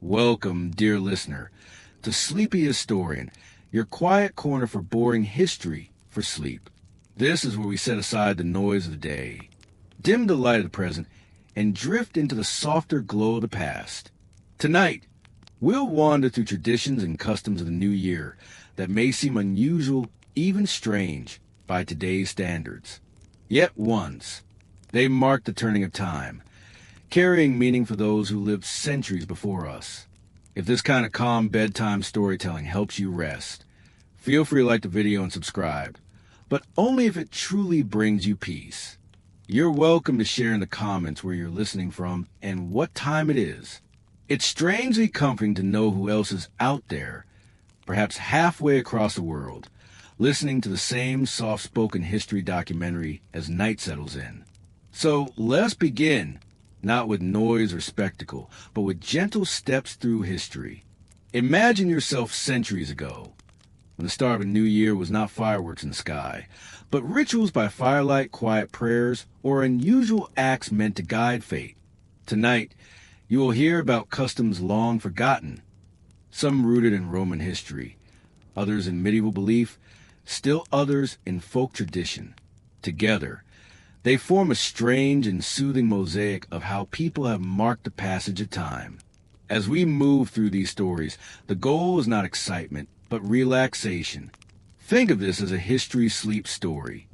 Welcome, dear listener, to Sleepy Historian, your quiet corner for boring history for sleep. This is where we set aside the noise of the day, dim the light of the present, and drift into the softer glow of the past. Tonight, we'll wander through traditions and customs of the new year that may seem unusual, even strange, by today's standards. Yet once, they marked the turning of time, carrying meaning for those who lived centuries before us. If this kind of calm bedtime storytelling helps you rest, feel free to like the video and subscribe, but only if it truly brings you peace. You're welcome to share in the comments where you're listening from and what time it is. It's strangely comforting to know who else is out there, perhaps halfway across the world, listening to the same soft-spoken history documentary as night settles in. So let's begin, not with noise or spectacle, but with gentle steps through history. Imagine yourself centuries ago, when the start of a new year was not fireworks in the sky, but rituals by firelight, quiet prayers, or unusual acts meant to guide fate. Tonight, you will hear about customs long forgotten, some rooted in Roman history, others in medieval belief, still others in folk tradition. Together, they form a strange and soothing mosaic of how people have marked the passage of time. As we move through these stories, the goal is not excitement, but relaxation. Think of this as a history sleep story,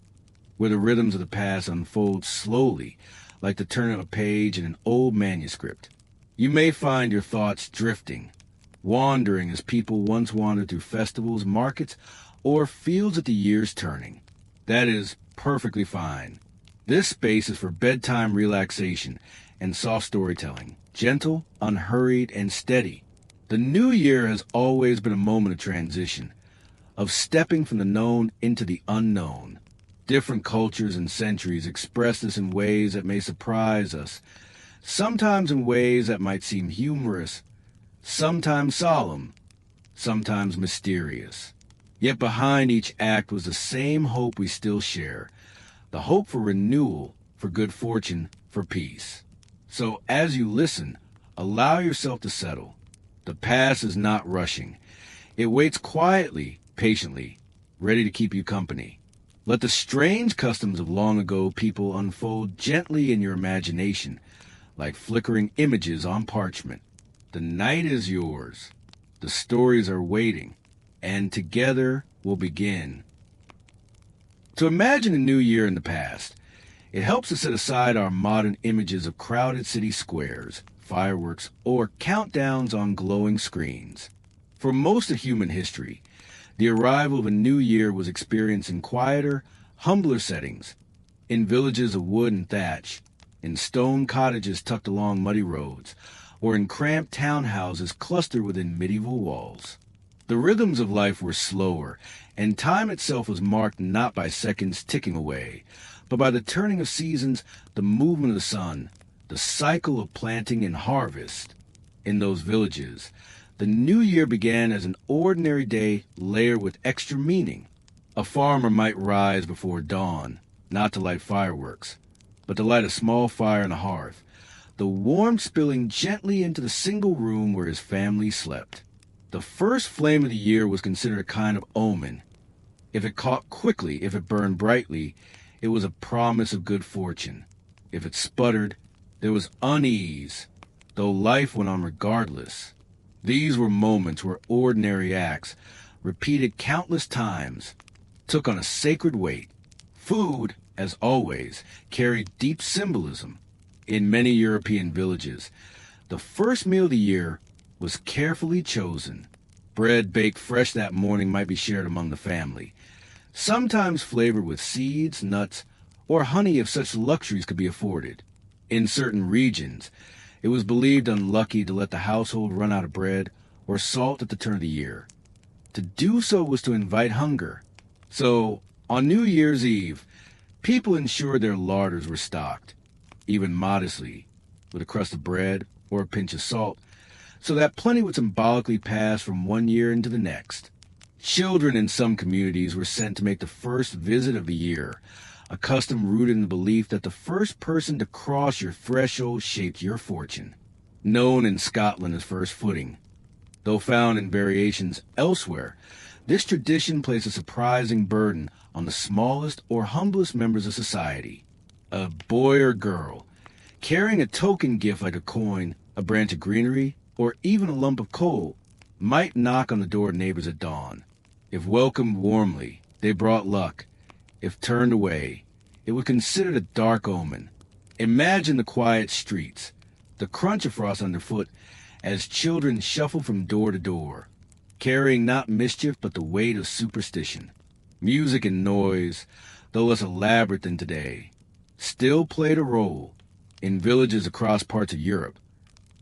where the rhythms of the past unfold slowly, like the turn of a page in an old manuscript. You may find your thoughts drifting, wandering as people once wandered through festivals, markets, or fields at the year's turning. That is perfectly fine. This space is for bedtime relaxation and soft storytelling, gentle, unhurried, and steady. The new year has always been a moment of transition, of stepping from the known into the unknown. Different cultures and centuries express this in ways that may surprise us, sometimes in ways that might seem humorous, sometimes solemn, sometimes mysterious. Yet behind each act was the same hope we still share, the hope for renewal, for good fortune, for peace. So as you listen, allow yourself to settle. The past is not rushing. It waits quietly, patiently, ready to keep you company. Let the strange customs of long ago people unfold gently in your imagination, like flickering images on parchment. The night is yours. The stories are waiting, and together we'll begin. To imagine a new year in the past, it helps to set aside our modern images of crowded city squares, fireworks, or countdowns on glowing screens. For most of human history, the arrival of a new year was experienced in quieter, humbler settings, in villages of wood and thatch, in stone cottages tucked along muddy roads, or in cramped townhouses clustered within medieval walls. The rhythms of life were slower, and time itself was marked not by seconds ticking away, but by the turning of seasons, the movement of the sun, the cycle of planting and harvest. In those villages, the new year began as an ordinary day layered with extra meaning. A farmer might rise before dawn, not to light fireworks, but to light a small fire on the hearth, the warmth spilling gently into the single room where his family slept. The first flame of the year was considered a kind of omen. If it caught quickly, if it burned brightly, it was a promise of good fortune. If it sputtered, there was unease, though life went on regardless. These were moments where ordinary acts, repeated countless times, took on a sacred weight. Food, as always, carried deep symbolism. In many European villages, the first meal of the year was carefully chosen. Bread baked fresh that morning might be shared among the family, sometimes flavored with seeds, nuts, or honey if such luxuries could be afforded. In certain regions, it was believed unlucky to let the household run out of bread or salt at the turn of the year. To do so was to invite hunger. So, on New Year's Eve, people ensured their larders were stocked, even modestly, with a crust of bread or a pinch of salt, so that plenty would symbolically pass from one year into the next. Children in some communities were sent to make the first visit of the year, a custom rooted in the belief that the first person to cross your threshold shaped your fortune. known in Scotland as first footing. Though found in variations elsewhere, this tradition placed a surprising burden on the smallest or humblest members of society. A boy or girl, carrying a token gift like a coin, a branch of greenery, or even a lump of coal, might knock on the door of neighbors at dawn. If welcomed warmly, they brought luck. If turned away, it was considered a dark omen. Imagine the quiet streets, the crunch of frost underfoot, as children shuffle from door to door, carrying not mischief but the weight of superstition. Music and noise, though less elaborate than today, still played a role. In villages across parts of Europe,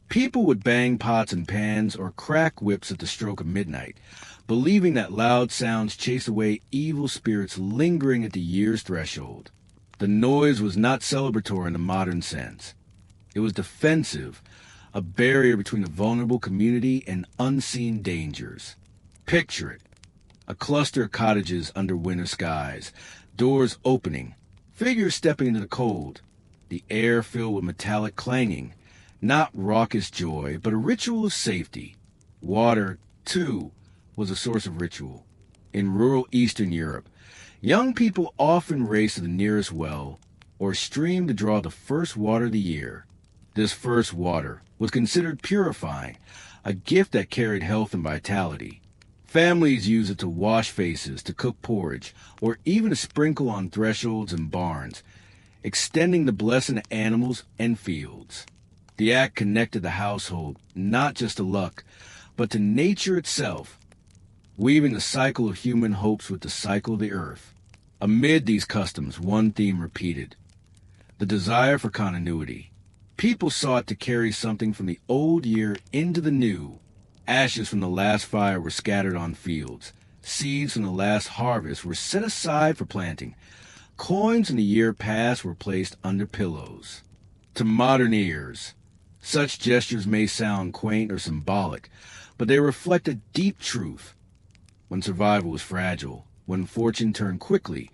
people would bang pots and pans or crack whips at the stroke of midnight, believing that loud sounds chase away evil spirits lingering at the year's threshold. The noise was not celebratory in the modern sense. It was defensive, a barrier between a vulnerable community and unseen dangers. Picture it: a cluster of cottages under winter skies, doors opening, figures stepping into the cold, the air filled with metallic clanging, not raucous joy, but a ritual of safety. Water, too, was a source of ritual. In rural Eastern Europe, young people often raced to the nearest well or stream to draw the first water of the year. This first water was considered purifying, a gift that carried health and vitality. Families used it to wash faces, to cook porridge, or even to sprinkle on thresholds and barns, extending the blessing to animals and fields. The act connected the household not just to luck, but to nature itself, weaving the cycle of human hopes with the cycle of the earth. Amid these customs, one theme repeated: the desire for continuity. People sought to carry something from the old year into the new. Ashes from the last fire were scattered on fields. Seeds from the last harvest were set aside for planting. Coins in the year past were placed under pillows. To modern ears, such gestures may sound quaint or symbolic, but they reflect a deep truth. When survival was fragile, when fortune turned quickly,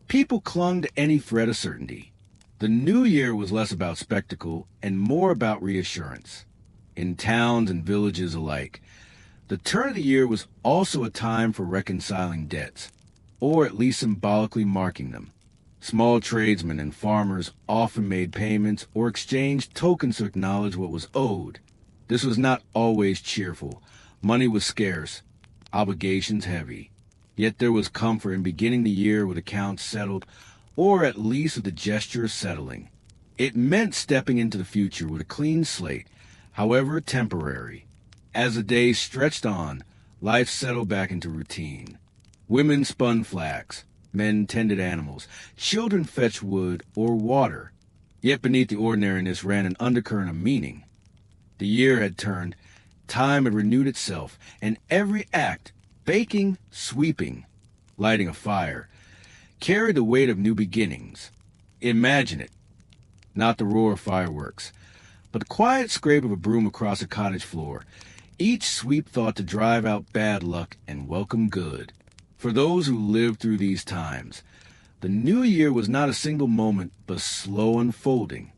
people clung to any thread of certainty. The new year was less about spectacle and more about reassurance. In towns and villages alike, the turn of the year was also a time for reconciling debts, or at least symbolically marking them. Small tradesmen and farmers often made payments or exchanged tokens to acknowledge what was owed. This was not always cheerful. Money was scarce, obligations heavy. Yet there was comfort in beginning the year with accounts settled, or at least with the gesture of settling. It meant stepping into the future with a clean slate, however temporary. As the days stretched on, life settled back into routine. Women spun flax, men tended animals, children fetched wood or water. Yet beneath the ordinariness ran an undercurrent of meaning. The year had turned, time had renewed itself, and every act, baking, sweeping, lighting a fire, carried the weight of new beginnings. Imagine it. Not the roar of fireworks, but the quiet scrape of a broom across a cottage floor, each sweep thought to drive out bad luck and welcome good. For those who lived through these times, the new year was not a single moment, but slow unfolding.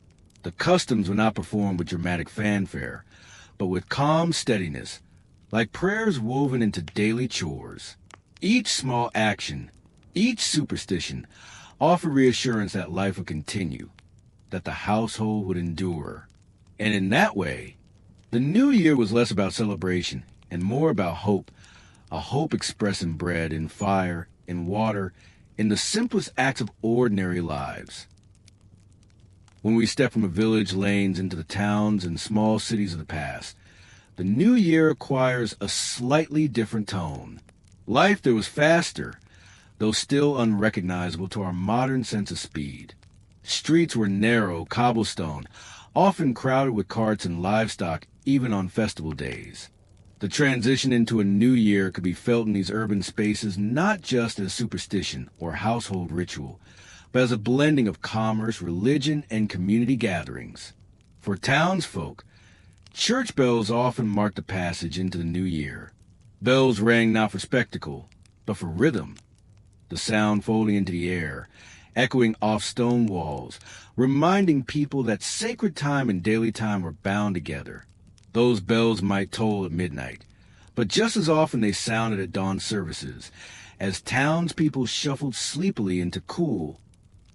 The customs were not performed with dramatic fanfare, but with calm steadiness, like prayers woven into daily chores. Each small action, each superstition, offered reassurance that life would continue, that the household would endure. And in that way, the new year was less about celebration and more about hope, a hope expressed in bread, in fire, in water, in the simplest acts of ordinary lives. When we step from the village lanes into the towns and small cities of the past, the new year acquires a slightly different tone. Life there was faster, though still unrecognizable to our modern sense of speed. Streets were narrow, cobblestone, often crowded with carts and livestock even on festival days. The transition into a new year could be felt in these urban spaces not just as superstition or household ritual, but as a blending of commerce, religion, and community gatherings. For townsfolk, church bells often marked the passage into the new year. Bells rang not for spectacle, but for rhythm, the sound folding into the air, echoing off stone walls, reminding people that sacred time and daily time were bound together. Those bells might toll at midnight, but just as often they sounded at dawn services, as townspeople shuffled sleepily into cool,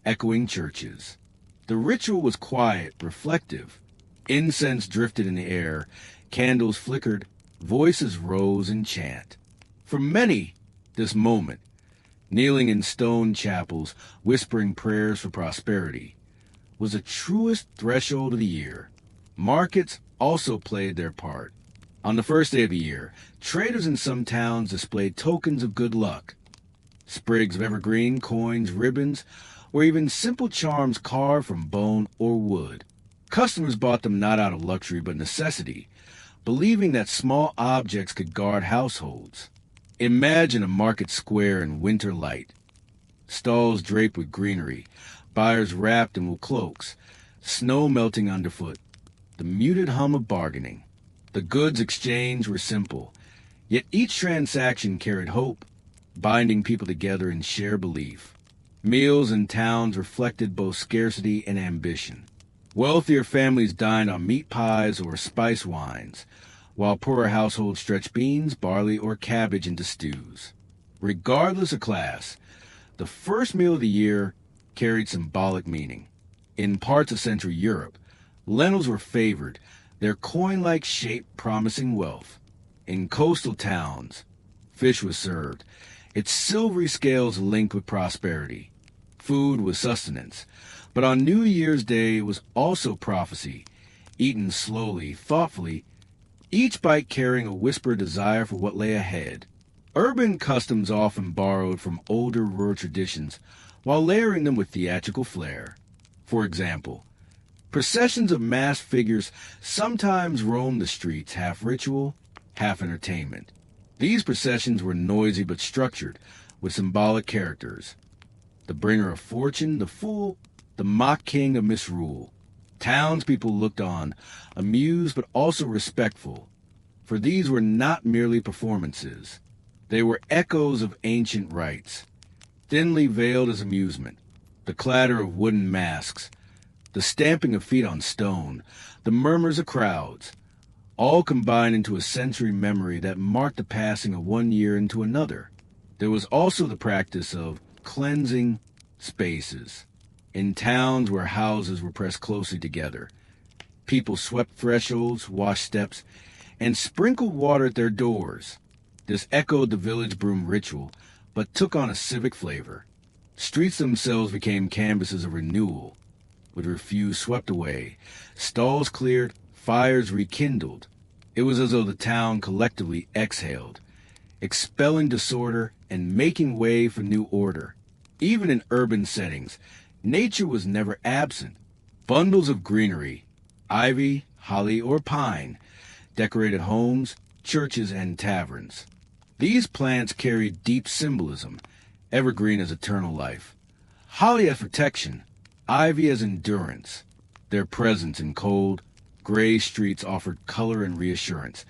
echoing churches. The ritual was quiet, reflective. Incense drifted in the air, candles flickered, voices rose in chant. For many, this moment, kneeling in stone chapels, whispering prayers for prosperity, was the truest threshold of the year. Markets also played their part. On the first day of the year, traders in some towns displayed tokens of good luck. Sprigs of evergreen, coins, ribbons, or even simple charms carved from bone or wood. Customers bought them not out of luxury but necessity, believing that small objects could guard households. Imagine a market square in winter light. Stalls draped with greenery, buyers wrapped in wool cloaks, snow melting underfoot, the muted hum of bargaining. The goods exchanged were simple, yet each transaction carried hope, binding people together in shared belief. Meals in towns reflected both scarcity and ambition. Wealthier families dined on meat pies or spice wines, while poorer households stretched beans, barley, or cabbage into stews. Regardless of class, the first meal of the year carried symbolic meaning. In parts of Central Europe, lentils were favored, their coin-like shape promising wealth. In coastal towns, fish was served, its silvery scales linked with prosperity. Food was sustenance, but on New Year's Day was also prophecy, eaten slowly, thoughtfully, each bite carrying a whispered desire for what lay ahead. Urban customs often borrowed from older rural traditions while layering them with theatrical flair. For example, processions of masked figures sometimes roamed the streets, half ritual, half entertainment. These processions were noisy but structured, with symbolic characters. The bringer of fortune, the fool, the mock king of misrule. Townspeople looked on, amused but also respectful, for these were not merely performances. They were echoes of ancient rites, thinly veiled as amusement. The clatter of wooden masks, the stamping of feet on stone, the murmurs of crowds, all combined into a sensory memory that marked the passing of one year into another. There was also the practice of cleansing spaces. In towns where houses were pressed closely together, people swept thresholds, washed steps, and sprinkled water at their doors. This echoed the village broom ritual, but took on a civic flavor. Streets themselves became canvases of renewal, with refuse swept away, stalls cleared, fires rekindled. It was as though the town collectively exhaled, expelling disorder and making way for new order. Even in urban settings, nature was never absent. Bundles of greenery, ivy, holly, or pine, decorated homes, churches, and taverns. These plants carried deep symbolism, evergreen as eternal life, holly as protection, ivy as endurance. Their presence in cold, gray streets offered color and reassurance,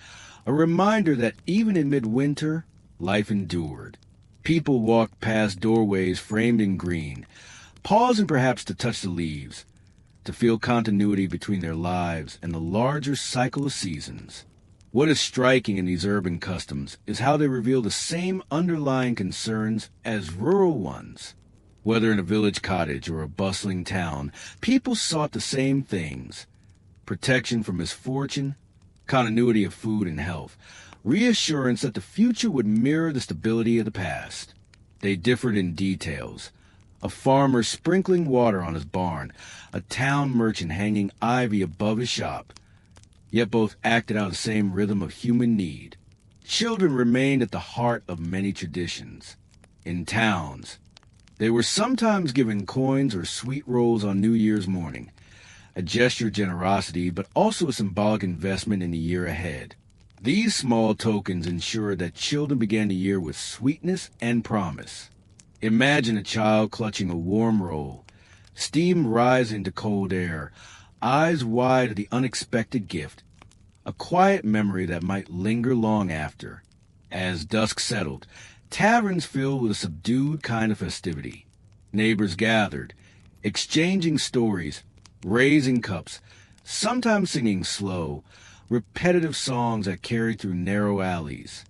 a reminder that even in midwinter, life endured. People walked past doorways framed in green, pausing perhaps to touch the leaves, to feel continuity between their lives and the larger cycle of seasons. What is striking in these urban customs is how they reveal the same underlying concerns as rural ones. Whether in a village cottage or a bustling town, people sought the same things: protection from misfortune, continuity of food and health, reassurance that the future would mirror the stability of the past. They differed in details: a farmer sprinkling water on his barn, a town merchant hanging ivy above his shop. Yet both acted out the same rhythm of human need. Children remained at the heart of many traditions. In towns, they were sometimes given coins or sweet rolls on New Year's morning, a gesture of generosity, but also a symbolic investment in the year ahead. These small tokens ensured that children began the year with sweetness and promise. Imagine a child clutching a warm roll, steam rising to cold air, eyes wide at the unexpected gift, a quiet memory that might linger long after. As dusk settled, taverns filled with a subdued kind of festivity. Neighbors gathered, exchanging stories, raising cups, sometimes singing slow, repetitive songs that carried through narrow alleys.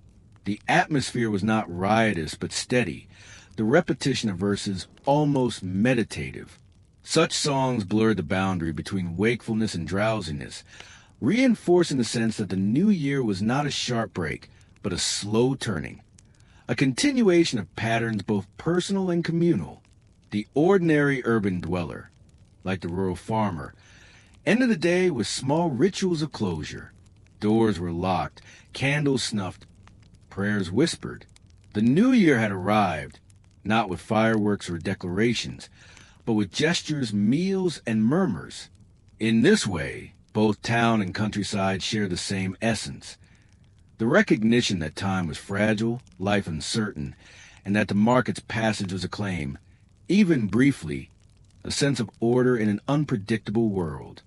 The atmosphere was not riotous but steady, the repetition of verses almost meditative. Such songs blurred the boundary between wakefulness and drowsiness, reinforcing the sense that the new year was not a sharp break, but a slow turning, a continuation of patterns both personal and communal. The ordinary urban dweller, like the rural farmer, ended the day with small rituals of closure. Doors were locked, candles snuffed, prayers whispered. The new year had arrived, not with fireworks or declarations, but with gestures, meals, and murmurs. In this way, both town and countryside share the same essence. The recognition that time was fragile, life uncertain, and that the market's passage was a claim, even briefly, a sense of order in an unpredictable world.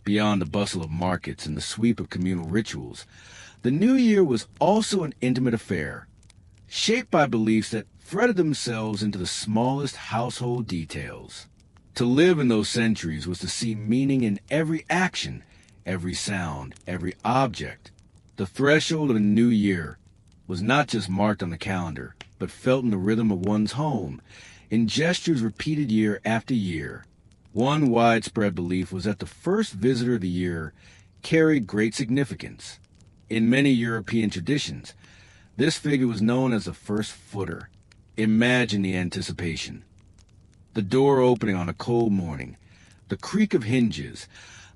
Beyond the bustle of markets and the sweep of communal rituals, the new year was also an intimate affair, shaped by beliefs that threaded themselves into the smallest household details. To live in those centuries was to see meaning in every action, every sound, every object. The threshold of a new year was not just marked on the calendar, but felt in the rhythm of one's home, in gestures repeated year after year. One widespread belief was that the first visitor of the year carried great significance. In many European traditions, this figure was known as the first footer. Imagine the anticipation. The door opening on a cold morning, the creak of hinges,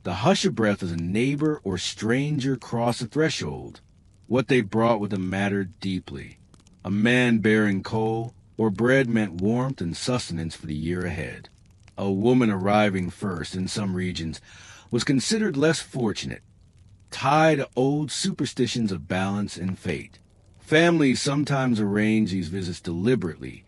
the hush of breath as a neighbor or stranger crossed the threshold. What they brought with them mattered deeply. A man bearing coal or bread meant warmth and sustenance for the year ahead. A woman arriving first in some regions was considered less fortunate, tied to old superstitions of balance and fate. Families sometimes arranged these visits deliberately,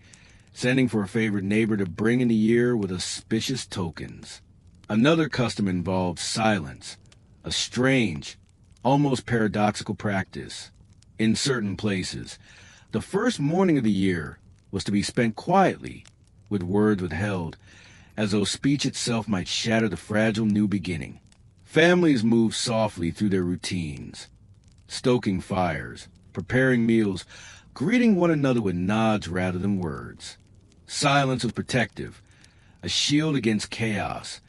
sending for a favored neighbor to bring in the year with auspicious tokens. Another custom involved silence, a strange, almost paradoxical practice. In certain places, the first morning of the year was to be spent quietly, with words withheld, as though speech itself might shatter the fragile new beginning. Families moved softly through their routines, stoking fires, preparing meals, greeting one another with nods rather than words. Silence was protective, a shield against chaos,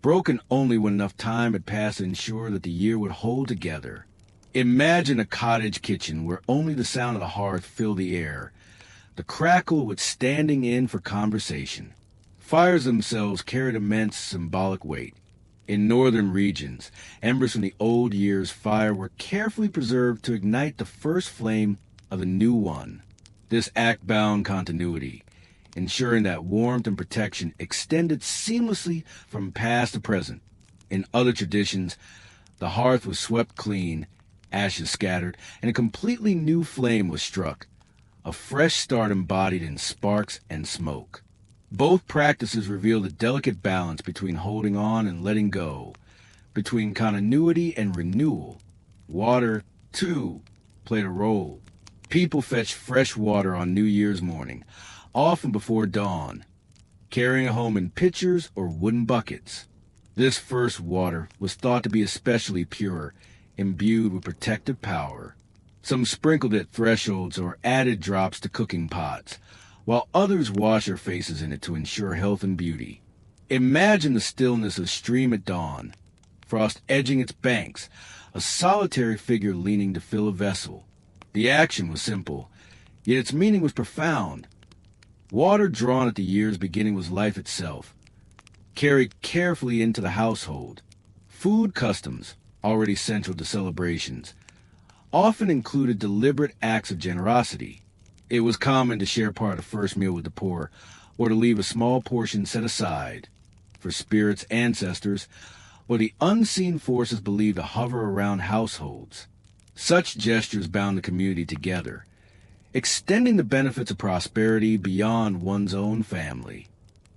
broken only when enough time had passed to ensure that the year would hold together. Imagine a cottage kitchen where only the sound of the hearth filled the air, the crackle withstanding in for conversation. Fires themselves carried immense symbolic weight. In northern regions, embers from the old year's fire were carefully preserved to ignite the first flame of the new one. This act bound continuity, ensuring that warmth and protection extended seamlessly from past to present. In other traditions, the hearth was swept clean, ashes scattered, and a completely new flame was struck, a fresh start embodied in sparks and smoke. Both practices reveal the delicate balance between holding on and letting go, between continuity and renewal. Water, too, played a role. People fetched fresh water on New Year's morning, often before dawn, carrying it home in pitchers or wooden buckets. This first water was thought to be especially pure, imbued with protective power. Some sprinkled at thresholds or added drops to cooking pots, while others washed their faces in it to ensure health and beauty. Imagine the stillness of a stream at dawn, frost edging its banks, a solitary figure leaning to fill a vessel. The action was simple, yet its meaning was profound. Water drawn at the year's beginning was life itself, carried carefully into the household. Food customs, already central to celebrations, often included deliberate acts of generosity. It was common to share part of the first meal with the poor, or to leave a small portion set aside for spirits, ancestors, or the unseen forces believed to hover around households. Such gestures bound the community together, extending the benefits of prosperity beyond one's own family.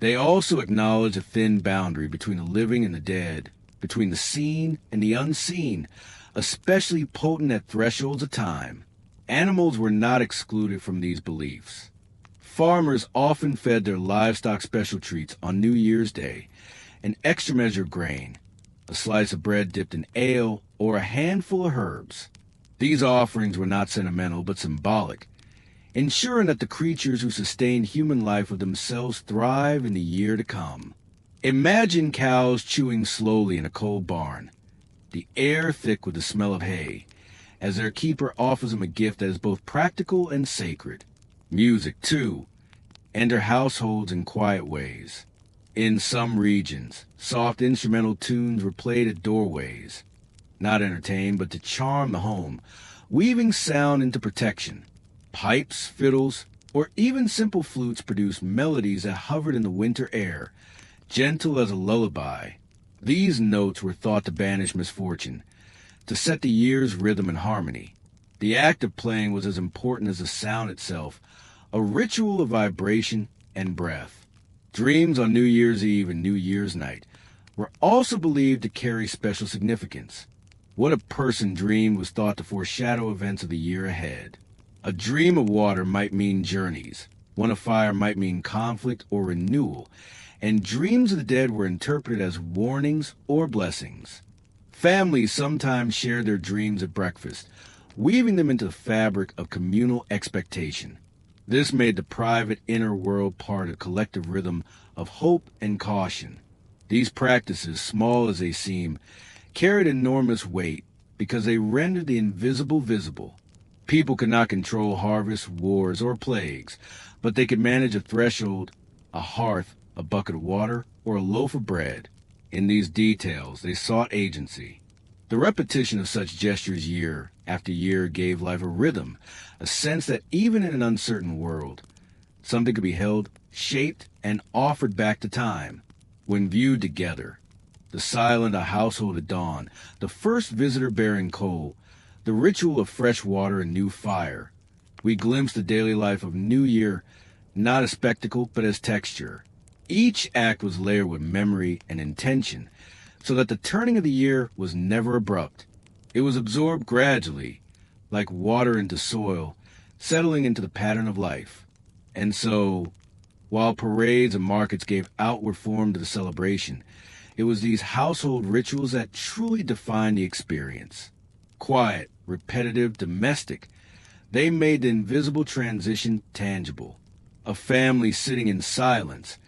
They also acknowledge a thin boundary between the living and the dead, between the seen and the unseen, especially potent at thresholds of time. Animals were not excluded from these beliefs. Farmers often fed their livestock special treats on New Year's Day, an extra measure of grain, a slice of bread dipped in ale, or a handful of herbs. These offerings were not sentimental but symbolic, ensuring that the creatures who sustained human life would themselves thrive in the year to come. Imagine cows chewing slowly in a cold barn, the air thick with the smell of hay, as their keeper offers them a gift that is both practical and sacred. Music, too, enter households in quiet ways. In some regions, soft instrumental tunes were played at doorways, not entertain but to charm the home, weaving sound into protection. Pipes, fiddles, or even simple flutes produced melodies that hovered in the winter air, gentle as a lullaby. These notes were thought to banish misfortune, to set the year's rhythm and harmony. The act of playing was as important as the sound itself, a ritual of vibration and breath. Dreams on New Year's Eve and New Year's night were also believed to carry special significance. What a person dreamed was thought to foreshadow events of the year ahead. A dream of water might mean journeys, one of fire might mean conflict or renewal, and dreams of the dead were interpreted as warnings or blessings. Families sometimes shared their dreams at breakfast, weaving them into the fabric of communal expectation. This made the private inner world part of collective rhythm of hope and caution. These practices, small as they seem, carried enormous weight because they rendered the invisible visible. People could not control harvests, wars, or plagues, but they could manage a threshold, a hearth, a bucket of water, or a loaf of bread. In these details, they sought agency. The repetition of such gestures year after year gave life a rhythm, a sense that even in an uncertain world, something could be held, shaped, and offered back to time. When viewed together, the silent a household at dawn, the first visitor bearing coal, the ritual of fresh water and new fire, we glimpse the daily life of New Year, not as spectacle, but as texture. Each act was layered with memory and intention, so that the turning of the year was never abrupt. It was absorbed gradually, like water into soil, settling into the pattern of life. And so, while parades and markets gave outward form to the celebration, it was these household rituals that truly defined the experience. Quiet, repetitive, domestic, they made the invisible transition tangible. A family sitting in silence,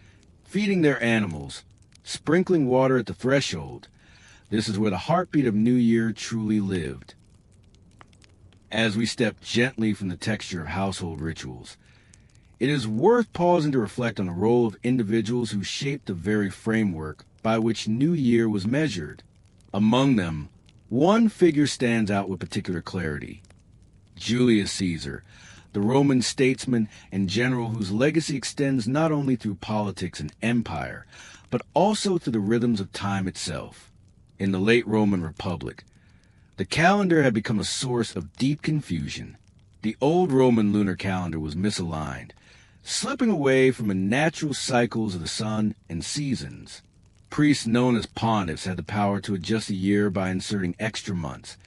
feeding their animals, sprinkling water at the threshold. This is where the heartbeat of New Year truly lived. As we step gently from the texture of household rituals, it is worth pausing to reflect on the role of individuals who shaped the very framework by which New Year was measured. Among them, one figure stands out with particular clarity: Julius Caesar, the Roman statesman and general whose legacy extends not only through politics and empire, but also through the rhythms of time itself. In the late Roman Republic, the calendar had become a source of deep confusion. The old Roman lunar calendar was misaligned, slipping away from the natural cycles of the sun and seasons. Priests known as pontiffs had the power to adjust the year by inserting extra months,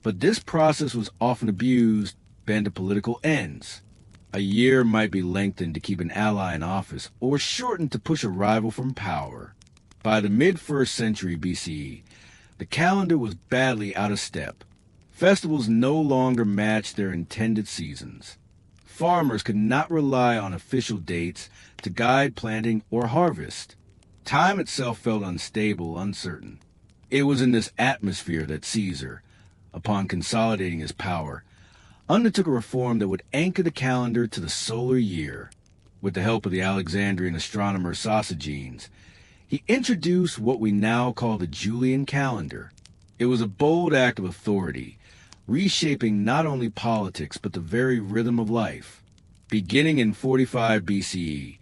but this process was often abused, bent to political ends. A year might be lengthened to keep an ally in office, or shortened to push a rival from power. By the mid-1st century BCE, the calendar was badly out of step. Festivals no longer matched their intended seasons. Farmers could not rely on official dates to guide planting or harvest. Time itself felt unstable, uncertain. It was in this atmosphere that Caesar, upon consolidating his power, undertook a reform that would anchor the calendar to the solar year. With the help of the Alexandrian astronomer Sosigenes, he introduced what we now call the Julian calendar. It was a bold act of authority, reshaping not only politics but the very rhythm of life. Beginning in 45 BCE,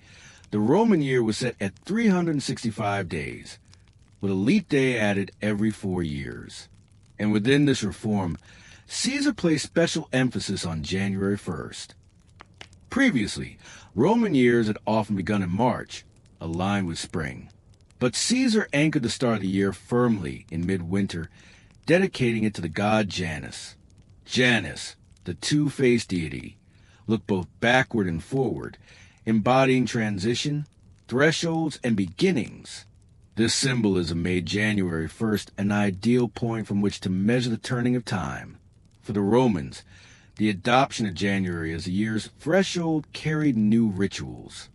the Roman year was set at 365 days, with a leap day added every 4 years. And within this reform, Caesar placed special emphasis on January 1st. Previously, Roman years had often begun in March, aligned with spring. But Caesar anchored the start of the year firmly in midwinter, dedicating it to the god Janus. Janus, the two-faced deity, looked both backward and forward, embodying transition, thresholds, and beginnings. This symbolism made January 1st an ideal point from which to measure the turning of time. For the Romans, the adoption of January as a year's threshold carried new rituals.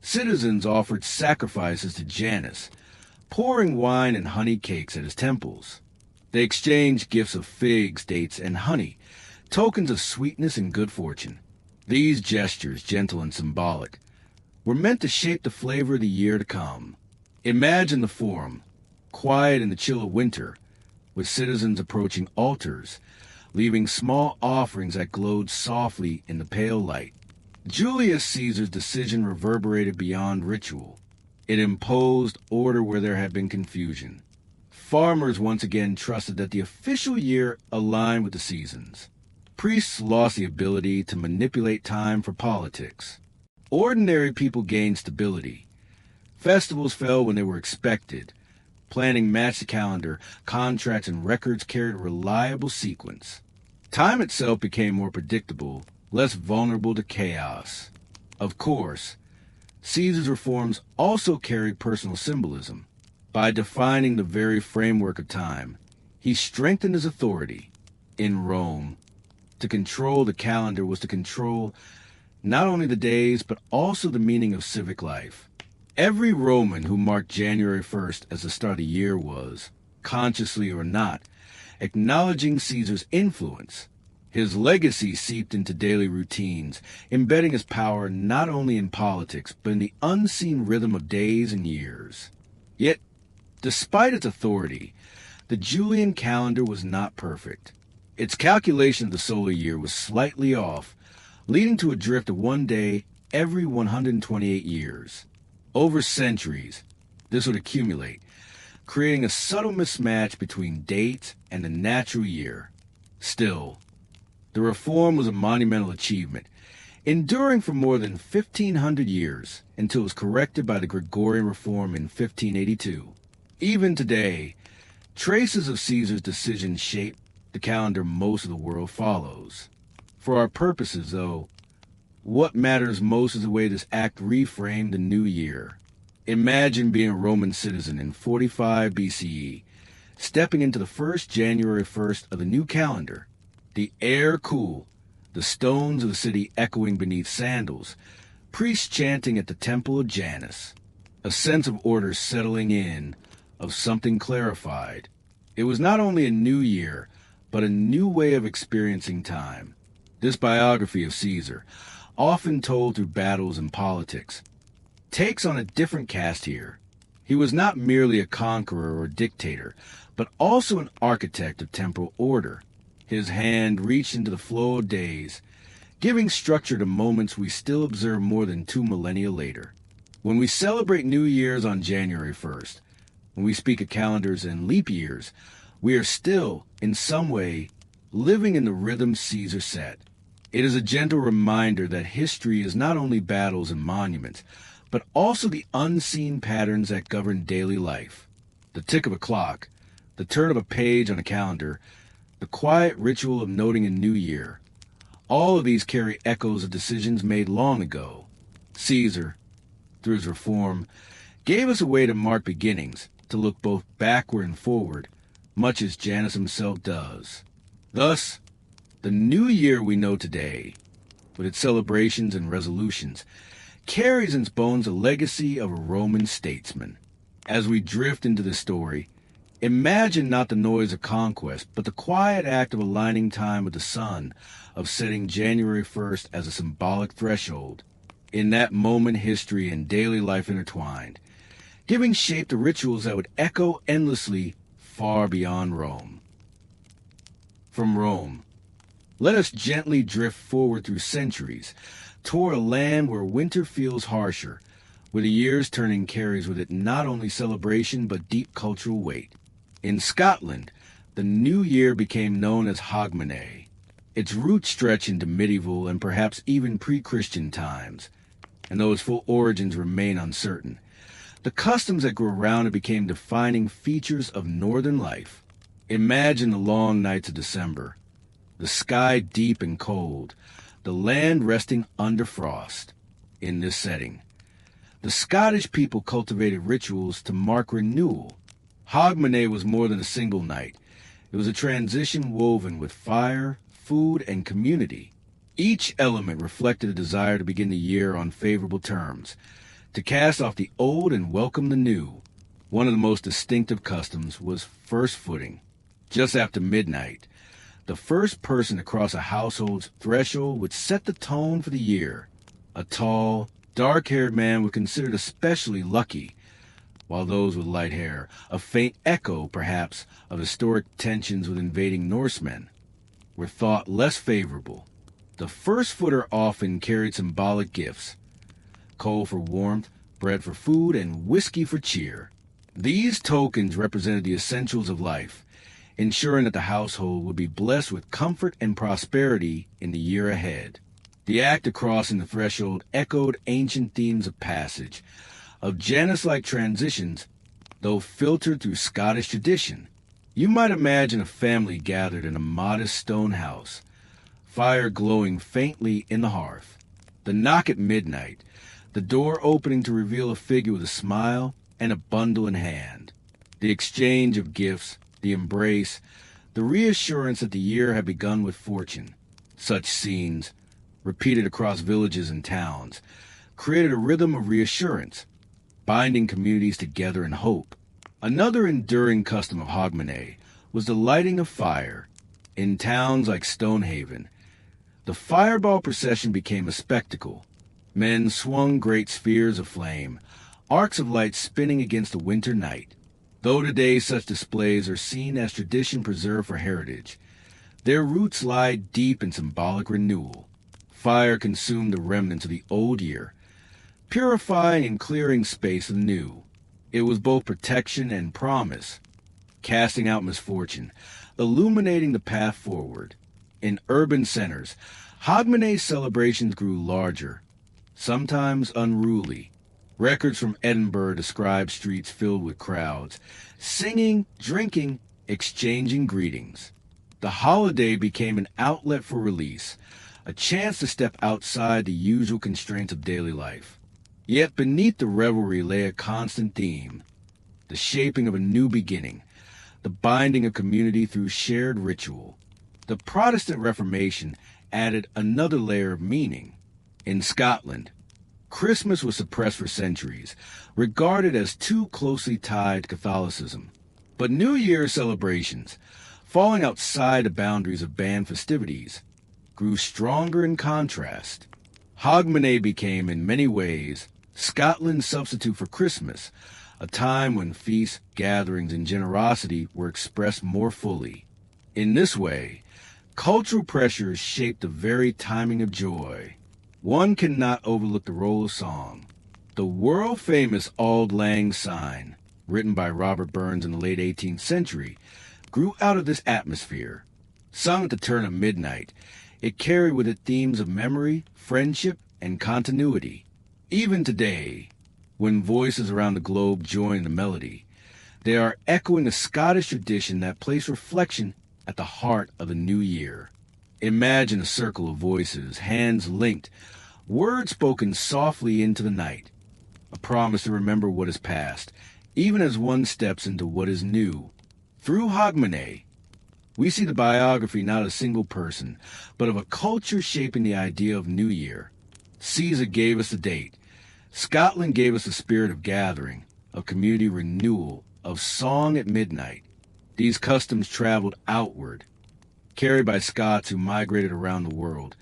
Citizens offered sacrifices to Janus, pouring wine and honey cakes at his temples. They exchanged gifts of figs, dates, and honey, tokens of sweetness and good fortune. These gestures, gentle and symbolic, were meant to shape the flavor of the year to come. Imagine the forum, quiet in the chill of winter, with citizens approaching altars, leaving small offerings that glowed softly in the pale light. Julius Caesar's decision reverberated beyond ritual. It imposed order where there had been confusion. Farmers once again trusted that the official year aligned with the seasons. Priests lost the ability to manipulate time for politics. Ordinary people gained stability. Festivals fell when they were expected. Planning matched the calendar, contracts and records carried a reliable sequence. Time itself became more predictable, less vulnerable to chaos. Of course, Caesar's reforms also carried personal symbolism. By defining the very framework of time, he strengthened his authority. In Rome, to control the calendar was to control not only the days, but also the meaning of civic life. Every Roman who marked January 1st as the start of the year was, consciously or not, acknowledging Caesar's influence. His legacy seeped into daily routines, embedding his power not only in politics, but in the unseen rhythm of days and years. Yet, despite its authority, the Julian calendar was not perfect. Its calculation of the solar year was slightly off, leading to a drift of one day every 128 years. Over centuries, this would accumulate, creating a subtle mismatch between dates and the natural year. Still, the reform was a monumental achievement, enduring for more than 1,500 years until it was corrected by the Gregorian reform in 1582. Even today, traces of Caesar's decision shape the calendar most of the world follows. For our purposes, though, what matters most is the way this act reframed the new year. Imagine being a Roman citizen in 45 BCE, stepping into the first January 1st of the new calendar. The air cool, the stones of the city echoing beneath sandals, priests chanting at the temple of Janus. A sense of order settling in, of something clarified. It was not only a new year, but a new way of experiencing time. This biography of Caesar, often told through battles and politics, takes on a different cast here. He was not merely a conqueror or dictator, but also an architect of temporal order. His hand reached into the flow of days, giving structure to moments we still observe more than 2 millennia later. When we celebrate New Year's on January 1st, when we speak of calendars and leap years, we are still, in some way, living in the rhythm Caesar set. It is a gentle reminder that history is not only battles and monuments, but also the unseen patterns that govern daily life. The tick of a clock, the turn of a page on a calendar, the quiet ritual of noting a new year. All of these carry echoes of decisions made long ago. Caesar, through his reform, gave us a way to mark beginnings, to look both backward and forward, much as Janus himself does. Thus, the new year we know today, with its celebrations and resolutions, carries in its bones a legacy of a Roman statesman. As we drift into this story, imagine not the noise of conquest, but the quiet act of aligning time with the sun, of setting January 1st as a symbolic threshold. In that moment, history and daily life intertwined, giving shape to rituals that would echo endlessly far beyond Rome. From Rome, let us gently drift forward through centuries, toward a land where winter feels harsher, where the year's turning carries with it not only celebration but deep cultural weight. In Scotland, the new year became known as Hogmanay. Its roots stretch into medieval and perhaps even pre-Christian times, and though its full origins remain uncertain, the customs that grew around it became defining features of northern life. Imagine the long nights of December, the sky deep and cold, the land resting under frost. in this setting. The Scottish people cultivated rituals to mark renewal. Hogmanay was more than a single night. It was a transition woven with fire, food, and community. Each element reflected a desire to begin the year on favorable terms, to cast off the old and welcome the new. One of the most distinctive customs was first footing. Just after midnight, the first person to cross a household's threshold would set the tone for the year. A tall, dark-haired man was considered especially lucky, while those with light hair, a faint echo, perhaps, of historic tensions with invading Norsemen, were thought less favorable. The first footer often carried symbolic gifts: coal for warmth, bread for food, and whiskey for cheer. These tokens represented the essentials of life, ensuring that the household would be blessed with comfort and prosperity in the year ahead. The act of crossing the threshold echoed ancient themes of passage, of Janus-like transitions, though filtered through Scottish tradition. You might imagine a family gathered in a modest stone house, fire glowing faintly in the hearth. The knock at midnight, the door opening to reveal a figure with a smile and a bundle in hand. The exchange of gifts, the embrace, the reassurance that the year had begun with fortune. Such scenes, repeated across villages and towns, created a rhythm of reassurance, binding communities together in hope. Another enduring custom of Hogmanay was the lighting of fire. In towns like Stonehaven, the fireball procession became a spectacle. Men swung great spheres of flame, arcs of light spinning against the winter night. Though today such displays are seen as tradition preserved for heritage, their roots lie deep in symbolic renewal. Fire consumed the remnants of the old year, purifying and clearing space anew. It was both protection and promise, casting out misfortune, illuminating the path forward. In urban centers, Hogmanay celebrations grew larger, sometimes unruly. Records from Edinburgh describe streets filled with crowds, singing, drinking, exchanging greetings. The holiday became an outlet for release, a chance to step outside the usual constraints of daily life. Yet beneath the revelry lay a constant theme: the shaping of a new beginning, the binding of community through shared ritual. The Protestant Reformation added another layer of meaning. In Scotland, Christmas was suppressed for centuries, regarded as too closely tied to Catholicism. But New Year's celebrations, falling outside the boundaries of banned festivities, grew stronger in contrast. Hogmanay became, in many ways, Scotland's substitute for Christmas, a time when feasts, gatherings, and generosity were expressed more fully. In this way, cultural pressures shaped the very timing of joy. One cannot overlook the role of song. The world-famous Auld Lang Syne, written by Robert Burns in the late 18th century, grew out of this atmosphere. Sung at the turn of midnight, it carried with it themes of memory, friendship, and continuity. Even today, when voices around the globe join the melody, they are echoing a Scottish tradition that placed reflection at the heart of the new year. Imagine a circle of voices, hands linked, words spoken softly into the night, a promise to remember what is past, even as one steps into what is new. Through Hogmanay, we see the biography not of a single person, but of a culture shaping the idea of New Year. Caesar gave us the date. Scotland gave us the spirit of gathering, of community renewal, of song at midnight. These customs traveled outward, carried by Scots who migrated around the world,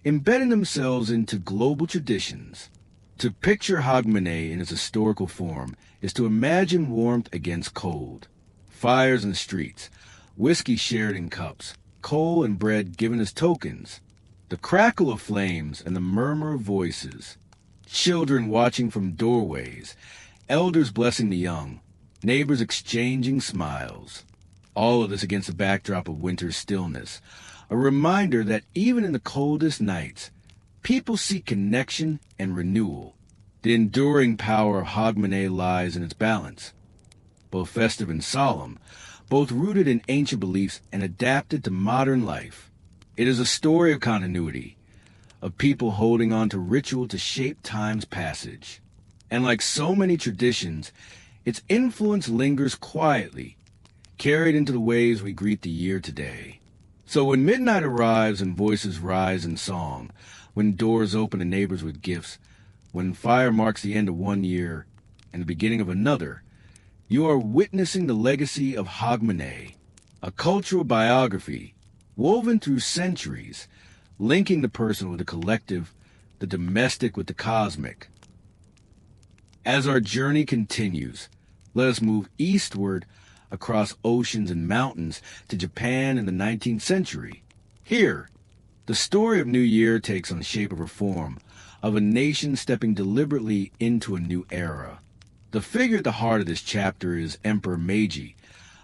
embedding themselves into global traditions. To picture Hogmanay in its historical form is to imagine warmth against cold, fires in the streets, whiskey shared in cups, coal and bread given as tokens, the crackle of flames and the murmur of voices, children watching from doorways, elders blessing the young, neighbors exchanging smiles. All of this against the backdrop of winter's stillness, a reminder that even in the coldest nights, people seek connection and renewal. The enduring power of Hogmanay lies in its balance, both festive and solemn, both rooted in ancient beliefs and adapted to modern life. It is a story of continuity, of people holding on to ritual to shape time's passage. And like so many traditions, its influence lingers quietly, carried into the ways we greet the year today. So when midnight arrives and voices rise in song, when doors open to neighbors with gifts, when fire marks the end of one year and the beginning of another, you are witnessing the legacy of Hogmanay, a cultural biography woven through centuries, linking the personal with the collective, the domestic with the cosmic. As our journey continues, let us move eastward across oceans and mountains to Japan in the 19th century. Here, the story of New Year takes on the shape of reform, of a nation stepping deliberately into a new era. The figure at the heart of this chapter is Emperor Meiji,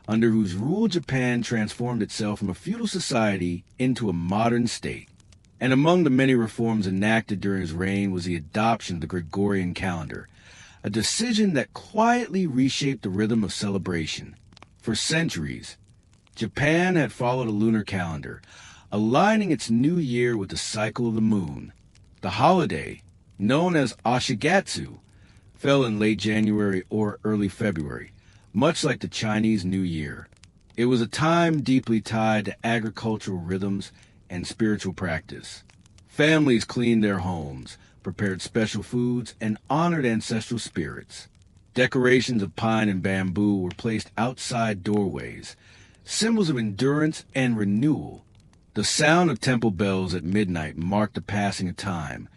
under whose rule Japan transformed itself from a feudal society into a modern state. And among the many reforms enacted during his reign was the adoption of the Gregorian calendar, a decision that quietly reshaped the rhythm of celebration. For centuries, Japan had followed a lunar calendar, aligning its new year with the cycle of the moon. The holiday, known as Ashigatsu, fell in late January or early February, much like the Chinese New Year. It was a time deeply tied to agricultural rhythms and spiritual practice. Families cleaned their homes, prepared special foods, and honored ancestral spirits. Decorations of pine and bamboo were placed outside doorways, symbols of endurance and renewal. The sound of temple bells at midnight marked the passing of time,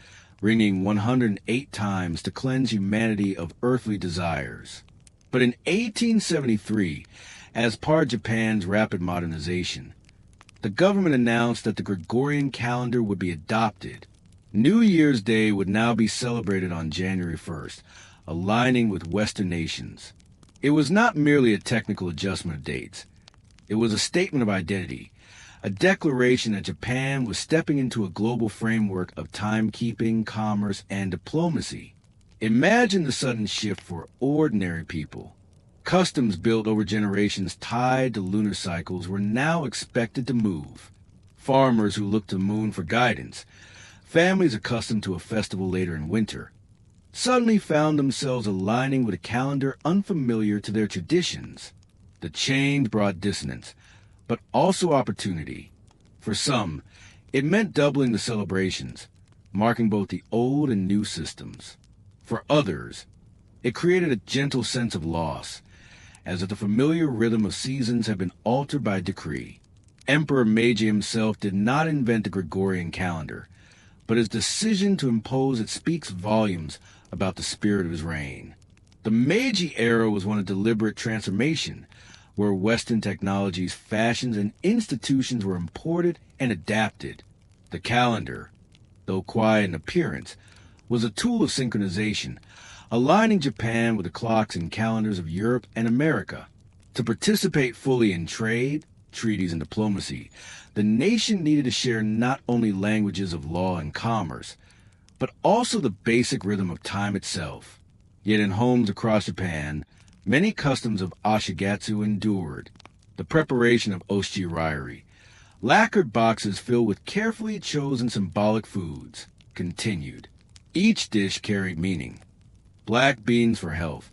ringing 108 times to cleanse humanity of earthly desires. But in 1873, as part of Japan's rapid modernization, the government announced that the Gregorian calendar would be adopted. New Year's Day would now be celebrated on January 1st, aligning with Western nations. It was not merely a technical adjustment of dates. It was a statement of identity, a declaration that Japan was stepping into a global framework of timekeeping, commerce, and diplomacy. Imagine the sudden shift for ordinary people. Customs built over generations tied to lunar cycles were now expected to move. Farmers who looked to the moon for guidance, families accustomed to a festival later in winter, suddenly found themselves aligning with a calendar unfamiliar to their traditions. The change brought dissonance, but also opportunity. For some, it meant doubling the celebrations, marking both the old and new systems. For others, it created a gentle sense of loss, as if the familiar rhythm of seasons had been altered by decree. Emperor Meiji himself did not invent the Gregorian calendar, but his decision to impose it speaks volumes about the spirit of his reign. The Meiji era was one of deliberate transformation, where Western technologies, fashions, and institutions were imported and adapted. The calendar, though quiet in appearance, was a tool of synchronization, aligning Japan with the clocks and calendars of Europe and America. To participate fully in trade, treaties, and diplomacy, the nation needed to share not only languages of law and commerce, but also the basic rhythm of time itself. Yet in homes across Japan, many customs of Ashigatsu endured. The preparation of oshirari, lacquered boxes filled with carefully chosen symbolic foods, continued. Each dish carried meaning. Black beans for health,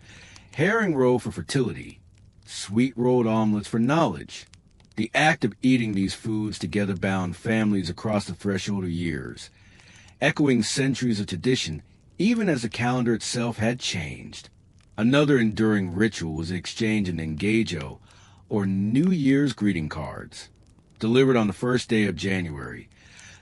herring roe for fertility, sweet rolled omelets for knowledge. The act of eating these foods together bound families across the threshold of years, echoing centuries of tradition even as the calendar itself had changed. Another enduring ritual was the exchange of Nengejo, or New Year's greeting cards. Delivered on the first day of January,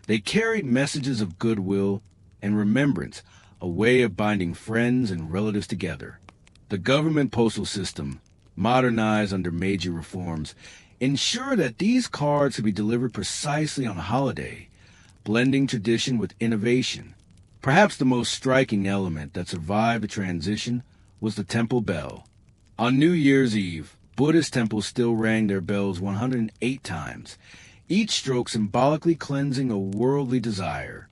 they carried messages of goodwill and remembrance, a way of binding friends and relatives together. The government postal system, modernized under Meiji reforms, ensured that these cards could be delivered precisely on a holiday, blending tradition with innovation. Perhaps the most striking element that survived the transition was the temple bell. On New Year's Eve, Buddhist temples still rang their bells 108 times, each stroke symbolically cleansing a worldly desire.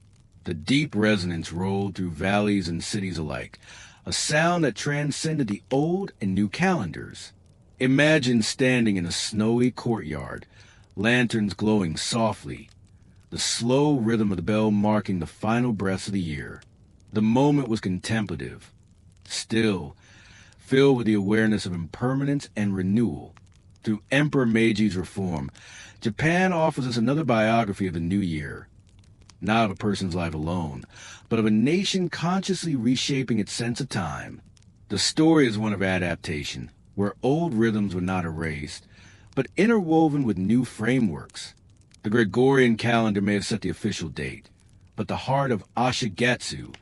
The deep resonance rolled through valleys and cities alike, a sound that transcended the old and new calendars. Imagine standing in a snowy courtyard, lanterns glowing softly, the slow rhythm of the bell marking the final breaths of the year. The moment was contemplative, still, filled with the awareness of impermanence and renewal. Through Emperor Meiji's reform, Japan offers us another biography of the new year, not of a person's life alone, but of a nation consciously reshaping its sense of time. The story is one of adaptation, where old rhythms were not erased, but interwoven with new frameworks. The Gregorian calendar may have set the official date, but the heart of Ashigatsu,